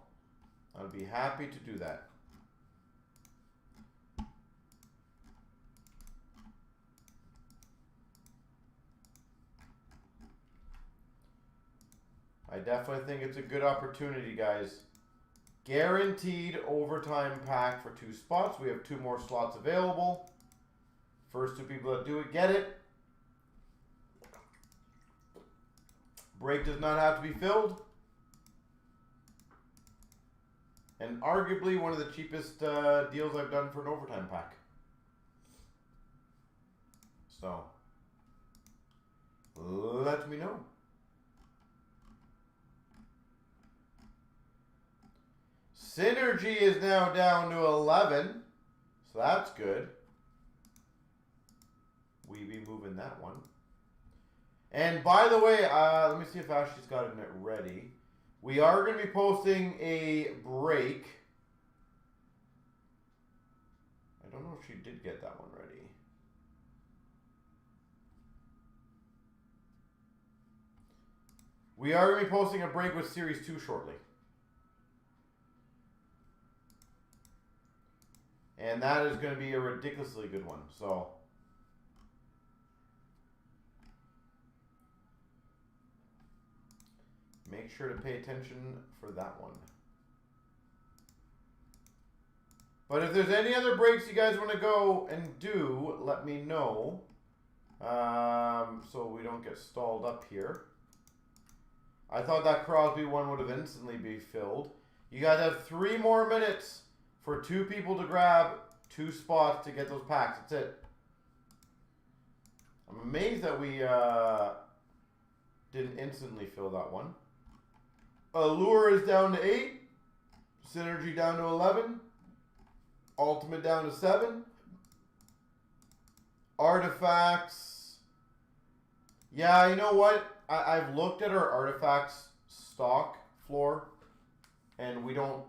I'd be happy to do that. I definitely think it's a good opportunity, guys. Guaranteed overtime pack for 2 spots. We have 2 more slots available. First 2 people that do it, get it. Break does not have to be filled. And arguably one of the cheapest deals I've done for an overtime pack. So, let me know. Synergy is now down to 11, so that's good. We be moving that one. And by the way, let me see if Ashley's got it ready. We are going to be posting a break. I don't know if she did get that one ready. We are going to be posting a break with Series 2 shortly. And that is going to be a ridiculously good one. So, make sure to pay attention for that one. But if there's any other breaks you guys want to go and do, let me know. So we don't get stalled up here. I thought that Crosby one would have instantly be filled. You guys have 3 more minutes for 2 people to grab 2 spots to get those packs. That's it. I'm amazed that we didn't instantly fill that one. Allure is down to 8. Synergy down to 11. Ultimate down to 7. Artifacts. Yeah, you know what? I've looked at our artifacts stock floor, and we don't,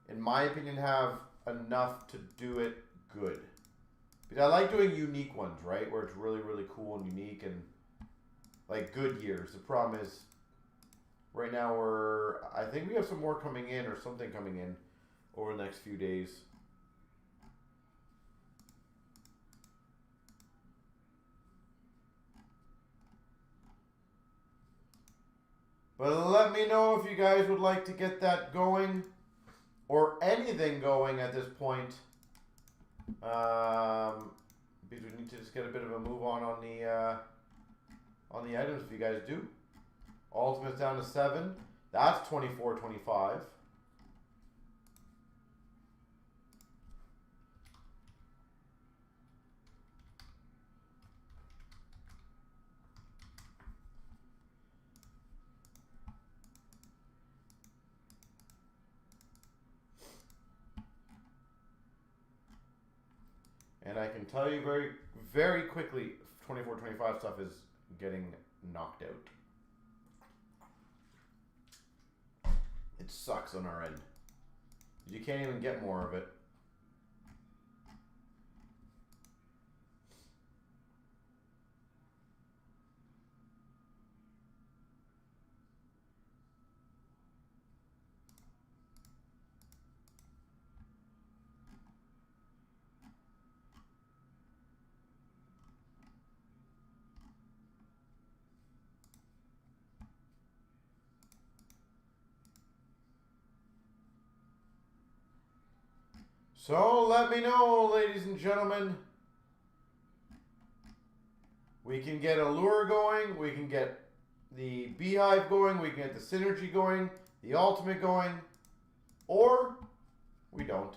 in my opinion, have enough to do it good. Because I like doing unique ones, right? Where it's really, really cool and unique and like good years. The problem is right now I think we have some more coming in or something coming in over the next few days. But let me know if you guys would like to get that going or anything going at this point. Because we need to just get a bit of a move on the items if you guys do. Ultimate's down to 7. That's 24.25. And I can tell you very, very quickly, 24.25 stuff is getting knocked out. It sucks on our end. You can't even get more of it. So let me know, ladies and gentlemen. We can get Allure going. We can get the Beehive going. We can get the Synergy going. The Ultimate going. Or we don't.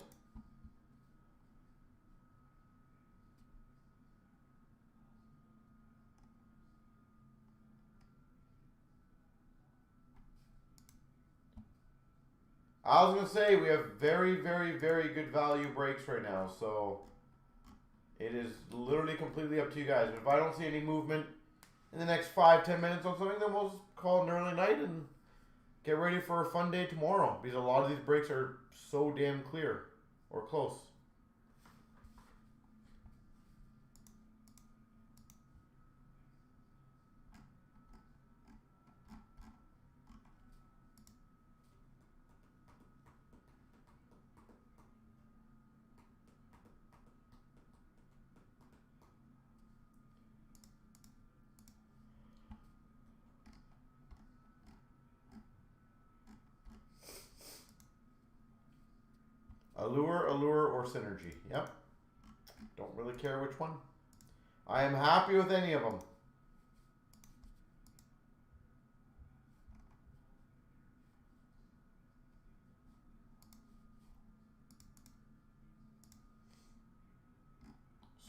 I was going to say, we have very, very, very good value breaks right now. So it is literally completely up to you guys. But if I don't see any movement in the next 5-10 minutes on something, then we'll just call it an early night and get ready for a fun day tomorrow. Because a lot of these breaks are so damn clear or close. Allure, Allure, or Synergy. Yep. Don't really care which one. I am happy with any of them.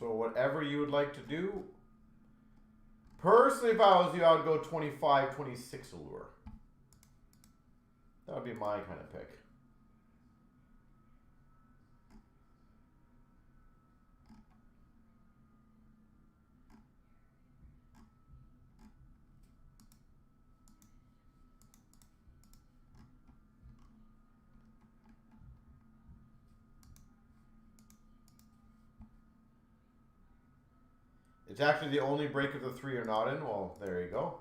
So whatever you would like to do. Personally, if I was you, I would go 25, 26 Allure. That would be my kind of pick. It's actually the only break of the 3 you're not in. Well, there you go.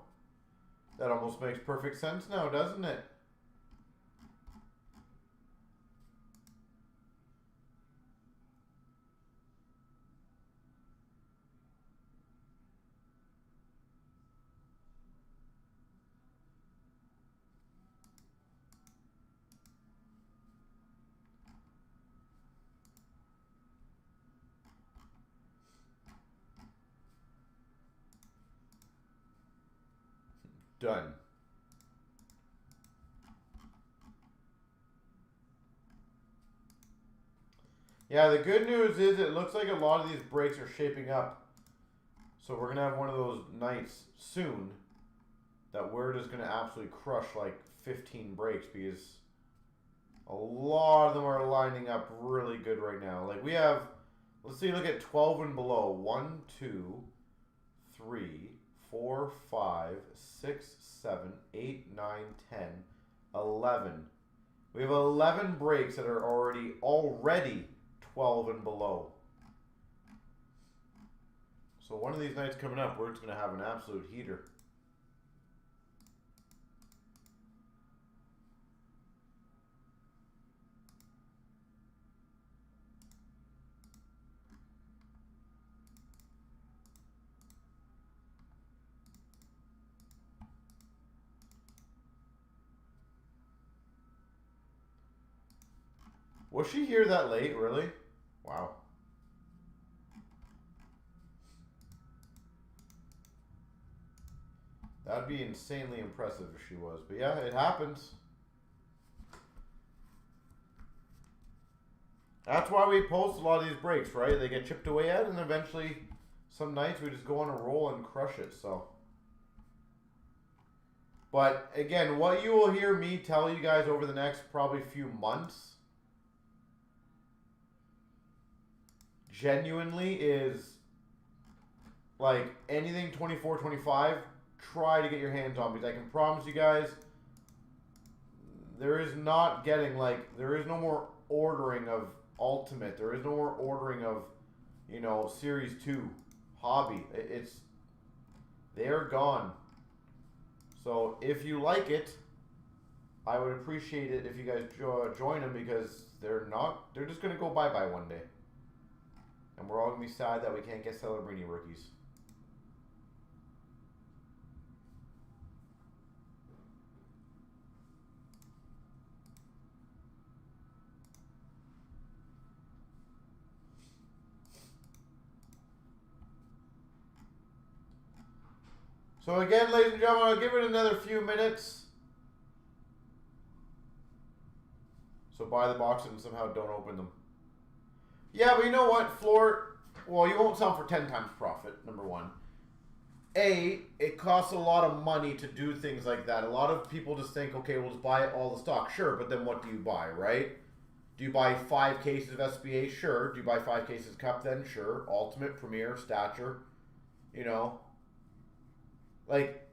That almost makes perfect sense now, doesn't it? Done. Yeah, the good news is it looks like a lot of these breaks are shaping up So we're going to have one of those nights soon that we're just going to absolutely crush like 15 breaks because a lot of them are lining up really good right now. Like we have, let's see, look at 12 and below. 1, 2, 3, 4, 5, 6, 7, 8, 9, 10, 11. We have 11 breaks that are already 12 and below. So one of these nights coming up, we're just going to have an absolute heater. Was she here that late, really? Wow. That'd be insanely impressive if she was. But yeah, it happens. That's why we post a lot of these breaks, right? They get chipped away at, and eventually some nights we just go on a roll and crush it, so. But again, what you will hear me tell you guys over the next probably few months genuinely is like anything 24, 25, try to get your hands on, because I can promise you guys there is not getting like, there is no more ordering of Ultimate. There is no more ordering of, you know, Series 2 Hobby. They're gone. So if you like it, I would appreciate it if you guys join them, because they're just going to go bye-bye one day. And we're all going to be sad that we can't get Celebrini rookies. So again, ladies and gentlemen, I'll give it another few minutes. So buy the boxes and somehow don't open them. Yeah, but you know what, Floor? Well, you won't sell for 10 times profit, number one. It costs a lot of money to do things like that. A lot of people just think, okay, we'll just buy all the stock. Sure, but then what do you buy, right? Do you buy 5 cases of SBA? Sure. Do you buy 5 cases of Cup then? Sure. Ultimate, Premier, Stature, you know. Like,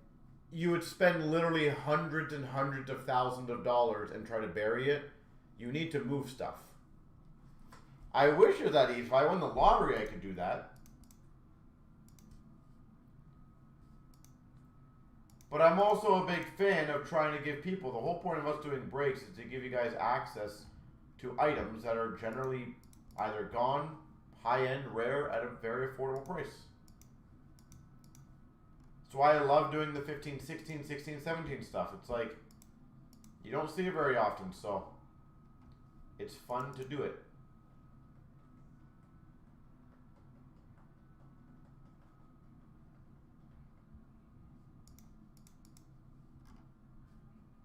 you would spend literally hundreds and hundreds of thousands of dollars and try to bury it. You need to move stuff. I wish it was that easy. If I won the lottery, I could do that. But I'm also a big fan of trying to give people, the whole point of us doing breaks is to give you guys access to items that are generally either gone, high-end, rare, at a very affordable price. That's why I love doing the 15, 16, 16, 17 stuff. It's like, you don't see it very often, so it's fun to do it.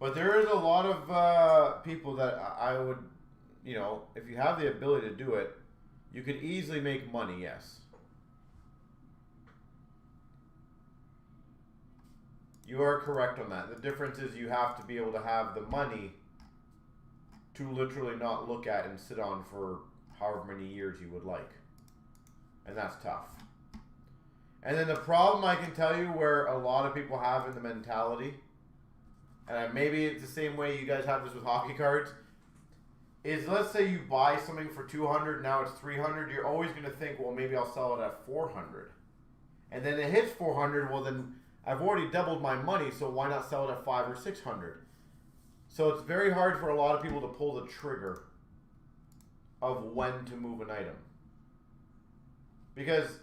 But there is a lot of people that I would, you know, if you have the ability to do it, you could easily make money, yes. You are correct on that. The difference is you have to be able to have the money to literally not look at and sit on for however many years you would like. And that's tough. And then the problem I can tell you where a lot of people have in the mentality, and maybe it's the same way you guys have this with hockey cards, is let's say you buy something for 200, now it's 300, you're always going to think, well, maybe I'll sell it at 400. And then it hits 400, well then I've already doubled my money, so why not sell it at 500 or 600? So it's very hard for a lot of people to pull the trigger of when to move an item. Because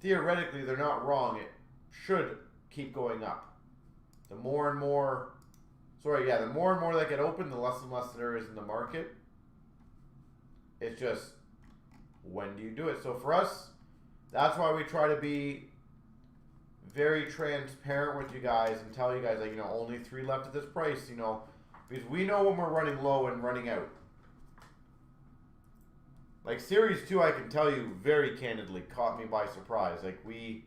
theoretically, they're not wrong. It should keep going up. The more and more, the more and more that get open, the less and less there is in the market. It's just, when do you do it? So for us, that's why we try to be very transparent with you guys and tell you guys, like, you know, only 3 left at this price, you know, because we know when we're running low and running out. Like Series 2, I can tell you very candidly, caught me by surprise. Like we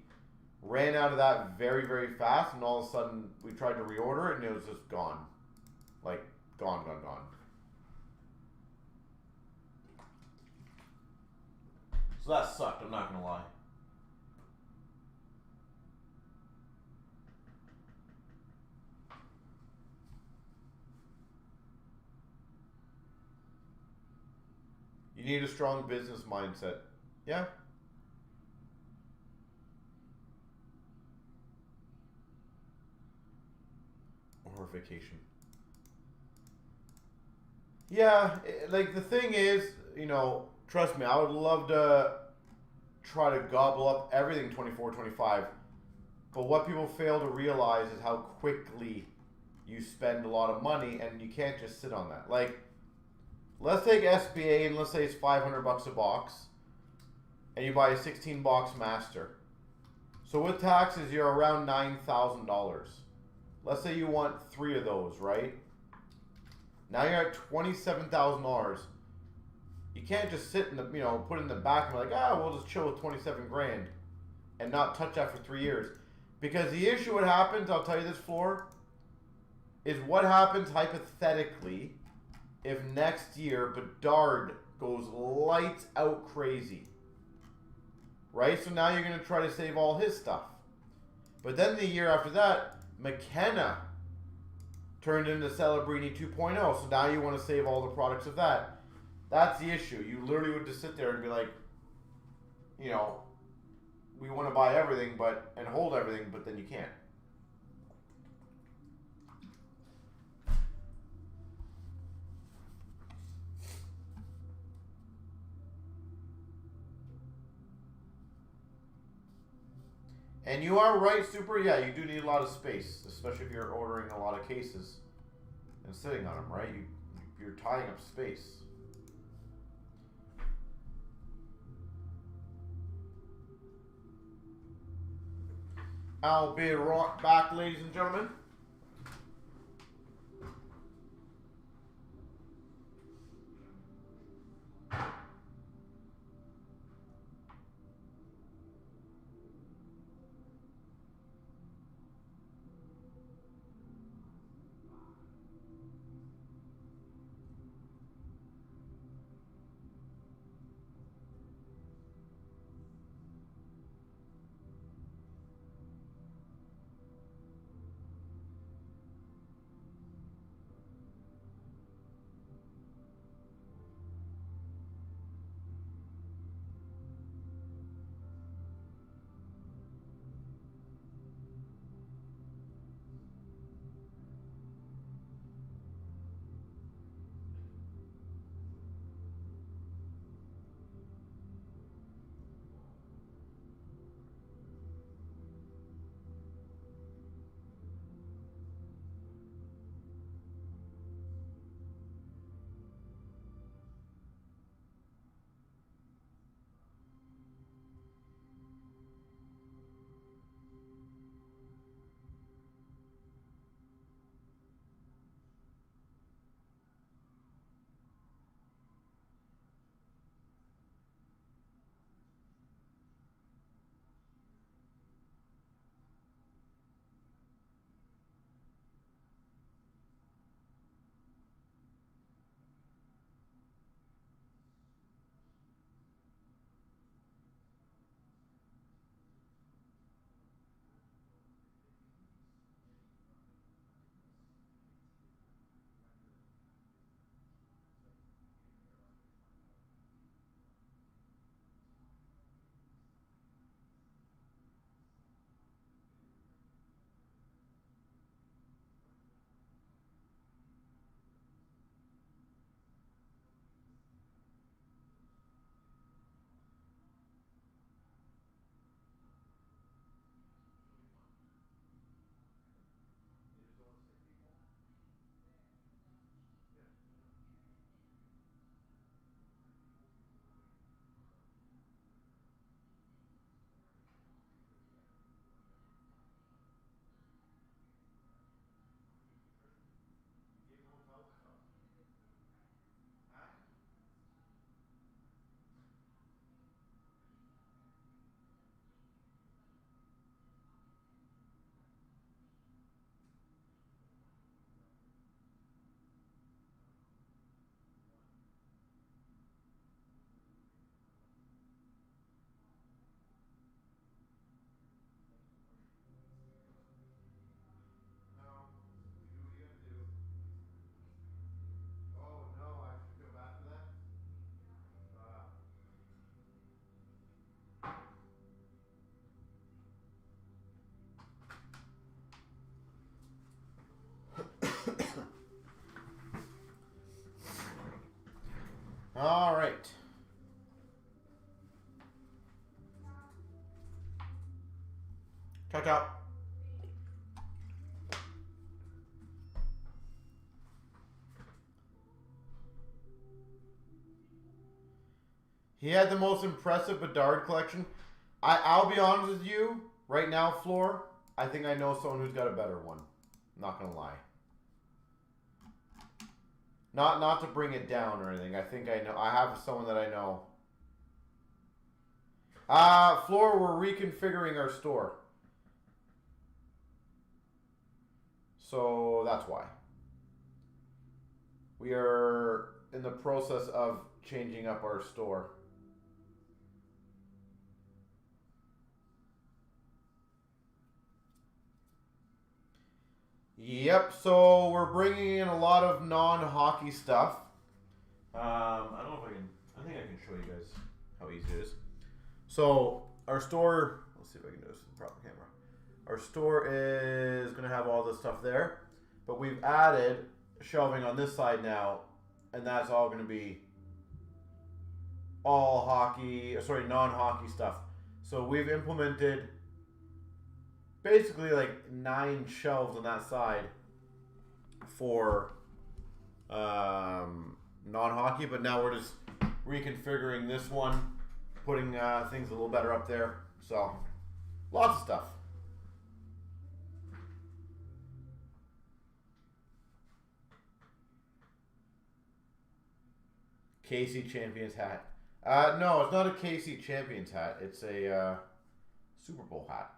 ran out of that very, very fast, and all of a sudden we tried to reorder it, and it was just gone. Like, gone. So that sucked, I'm not gonna lie. You need a strong business mindset. Yeah. Or vacation. Yeah, like the thing is, you know, trust me, I would love to try to gobble up everything 24, 25. But what people fail to realize is how quickly you spend a lot of money, and you can't just sit on that. Like, let's take SBA and let's say it's $500 a box, and you buy a 16 box master. So with taxes, you're around $9,000. Let's say you want 3 of those, right? Now you're at $27,000. You can't just sit in the, you know, put it in the back and be like, we'll just chill with 27 grand and not touch that for 3 years. Because the issue, what happens, I'll tell you this, Floor, is what happens hypothetically if next year Bedard goes lights out crazy. Right? So now you're going to try to save all his stuff. But then the year after that, McKenna turned into Celebrini 2.0. So now you want to save all the products of that. That's the issue. You literally would just sit there and be like, you know, we want to buy everything and hold everything, but then you can't. And you are right, Super. Yeah, you do need a lot of space, especially if you're ordering a lot of cases and sitting on them, right? You're tying up space. I'll be right back, ladies and gentlemen. All right. Ciao, ciao. He had the most impressive Bedard collection. I'll be honest with you, right now, Floor, I think I know someone who's got a better one. I'm not gonna lie. Not to bring it down or anything. I think I know. I have someone that I know. Floor, we're reconfiguring our store. So that's why. We are in the process of changing up our store. Yep, so we're bringing in a lot of non-hockey stuff. I don't know if I think I can show you guys how easy it is. So our store, let's see if I can do this with the proper camera. Our store is going to have all this stuff there, but we've added shelving on this side now, and that's all going to be all hockey, sorry, non-hockey stuff. So we've implemented basically like 9 shelves on that side for non-hockey, but now we're just reconfiguring this one, putting things a little better up there. So lots of stuff. KC Champions hat. No, it's not a KC Champions hat. It's a Super Bowl hat.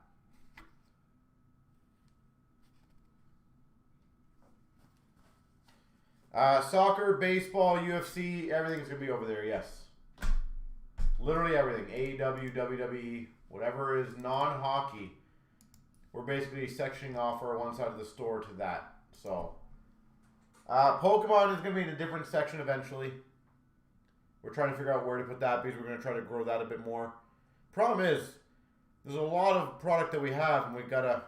Soccer, baseball, UFC, everything's going to be over there, yes. Literally everything. AEW, WWE, whatever is non-hockey. We're basically sectioning off our one side of the store to that. So, Pokemon is going to be in a different section eventually. We're trying to figure out where to put that because we're going to try to grow that a bit more. Problem is, there's a lot of product that we have, and we gotta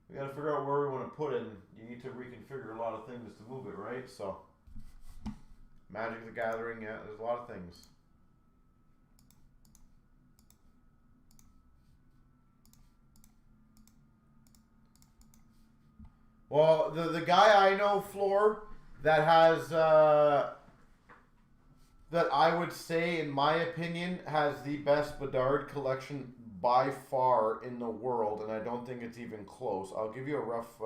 figure out where we want to put it. And you need to reconfigure a lot of things to move it, right? So, Magic the Gathering, yeah, there's a lot of things. Well, the guy I know, Floor, that has that I would say, in my opinion, has the best Bedard collection by far in the world, and I don't think it's even close. I'll give you a rough...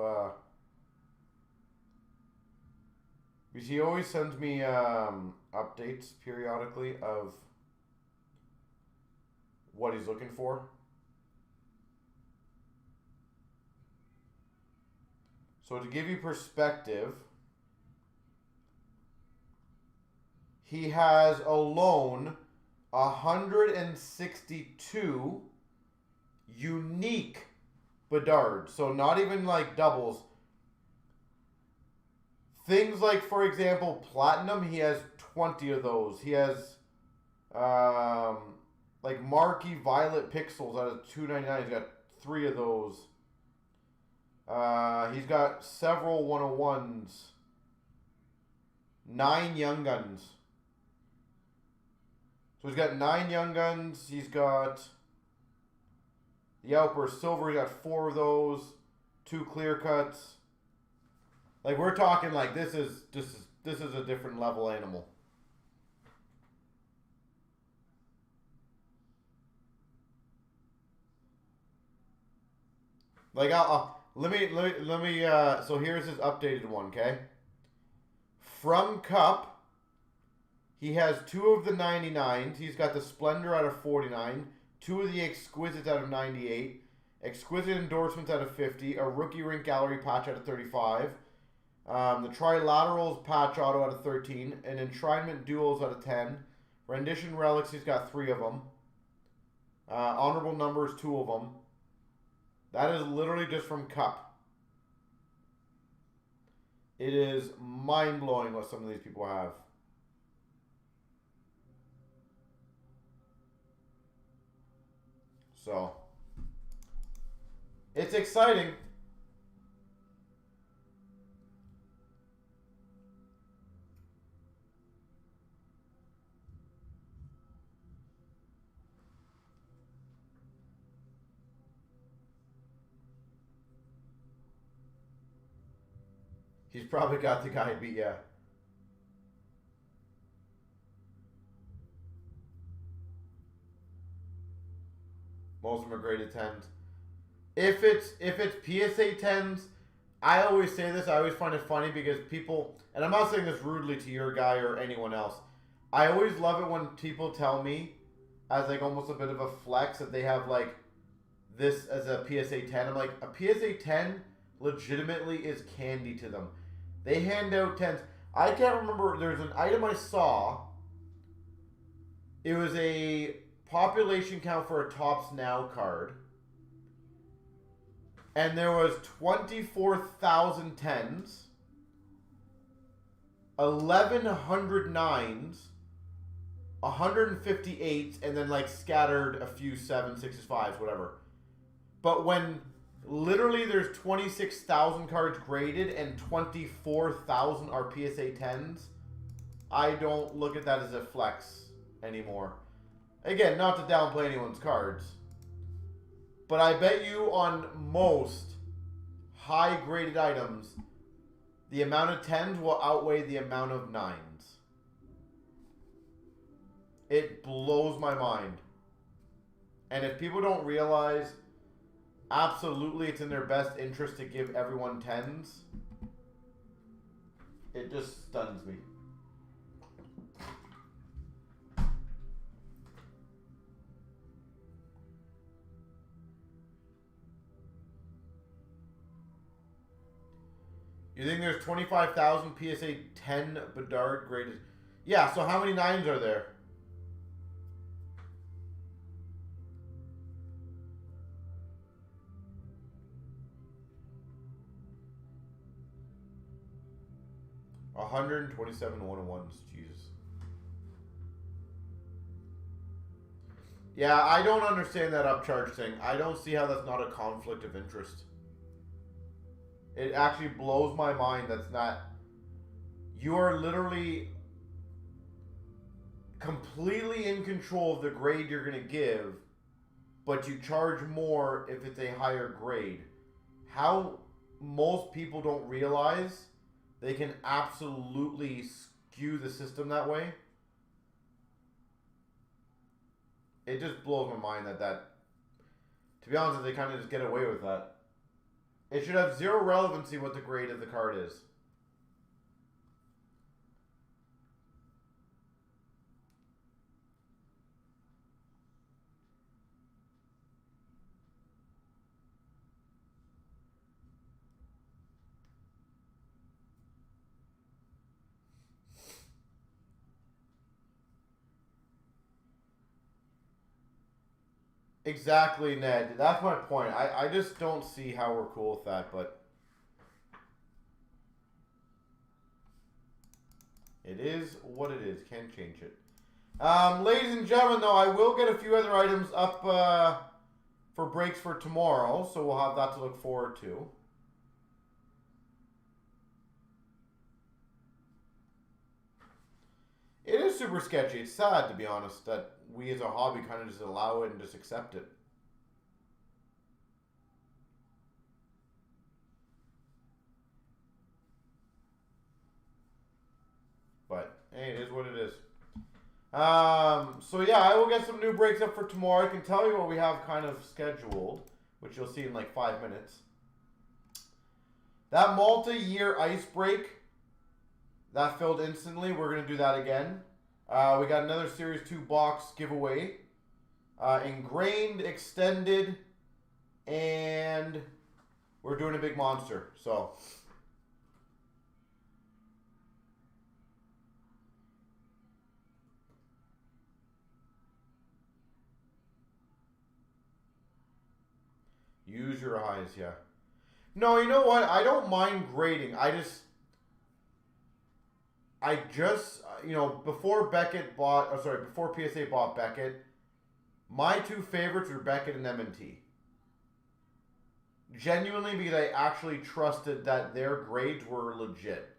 because he always sends me updates periodically of what he's looking for. So to give you perspective, he has alone 162 unique Bedard. So not even like doubles. Things like, for example, Platinum, he has 20 of those. He has like Marquee Violet Pixels out of $2.99. He's got 3 of those. He's got several 101s. 9 Young Guns. So he's got 9 Young Guns. He's got the Outburst Silver. He got 4 of those. 2 Clear Cuts. Like, we're talking like this is a different level animal. Like, let me so here's his updated one, okay? From Cup, he has 2 of the 99s. He's got the Splendor out of 49, 2 of the Exquisites out of 98, Exquisite Endorsements out of 50, a Rookie Rink Gallery patch out of 35, the Trilaterals patch auto out of 13, and Enshrinement Duels out of 10, Rendition Relics, he's got 3 of them, Honorable Numbers, 2 of them. That is literally just from Cup. It is mind-blowing what some of these people have. So, it's exciting. He's probably got the guy beat, yeah. Most of them are graded 10s. If it's PSA 10s, I always say this, I always find it funny because people, and I'm not saying this rudely to your guy or anyone else, I always love it when people tell me, as like almost a bit of a flex, that they have like this as a PSA 10. I'm like, a PSA 10 legitimately is candy to them. They hand out 10s. I can't remember, there's an item I saw. It was a population count for a Topps Now card. And there was 24,000 10s, 1,100 9s, 158s, and then like scattered a few 7s, 6s, 5s, whatever. But when literally there's 26,000 cards graded and 24,000 are PSA 10s, I don't look at that as a flex anymore. Again, not to downplay anyone's cards. But I bet you on most high-graded items, the amount of 10s will outweigh the amount of 9s. It blows my mind. And if people don't realize, absolutely it's in their best interest to give everyone 10s, it just stuns me. You think there's 25,000 PSA 10 Bedard graded? Yeah, so how many 9s are there? A 127 101s, Jesus. Yeah, I don't understand that upcharge thing. I don't see how that's not a conflict of interest. It actually blows my mind that's not... You are literally completely in control of the grade you're going to give, but you charge more if it's a higher grade. How most people don't realize they can absolutely skew the system that way. It just blows my mind that to be honest, they kind of just get away with that. It should have zero relevancy what the grade of the card is. Exactly, Ned. That's my point. I just don't see how we're cool with that, but it is what it is. Can't change it. Ladies and gentlemen, though, I will get a few other items up for breaks for tomorrow, so we'll have that to look forward to. It is super sketchy. It's sad, to be honest, that we as a hobby kind of just allow it and just accept it. But, hey, it is what it is. So yeah, I will get some new breaks up for tomorrow. I can tell you what we have kind of scheduled, which you'll see in like 5 minutes. That multi-year ice break, that filled instantly. We're going to do that again. We got another Series 2 box giveaway. Ingrained, extended, and we're doing a big monster. So... use your eyes, yeah. No, you know what? I don't mind grading. I just, you know, before Beckett bought, oh, sorry, before PSA bought Beckett, my two favorites were Beckett and M&T. Genuinely, because I actually trusted that their grades were legit.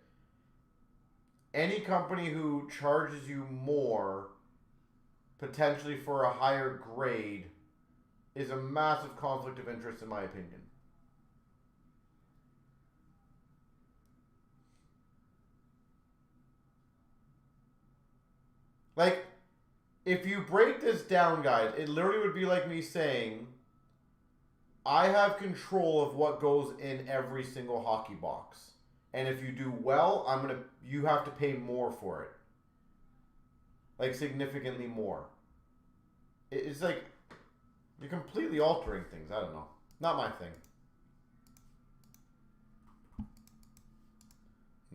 Any company who charges you more, potentially for a higher grade, is a massive conflict of interest in my opinion. Like, if you break this down, guys, it literally would be like me saying, I have control of what goes in every single hockey box. And if you do well, you have to pay more for it. Like, significantly more. It's like, you're completely altering things. I don't know. Not my thing.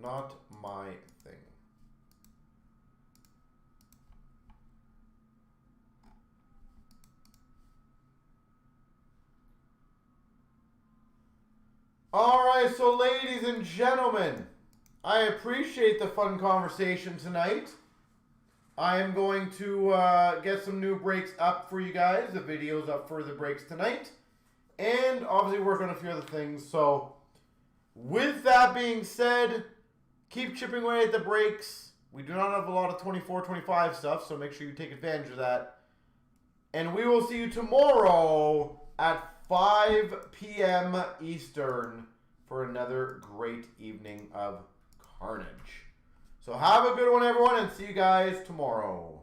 Not my thing. Alright, so ladies and gentlemen, I appreciate the fun conversation tonight. I am going to get some new breaks up for you guys. The video's up for the breaks tonight. And obviously work on a few other things. So, with that being said, keep chipping away at the breaks. We do not have a lot of 24-25 stuff, so make sure you take advantage of that. And we will see you tomorrow at 5 p.m. Eastern for another great evening of carnage. So have a good one, everyone, and see you guys tomorrow.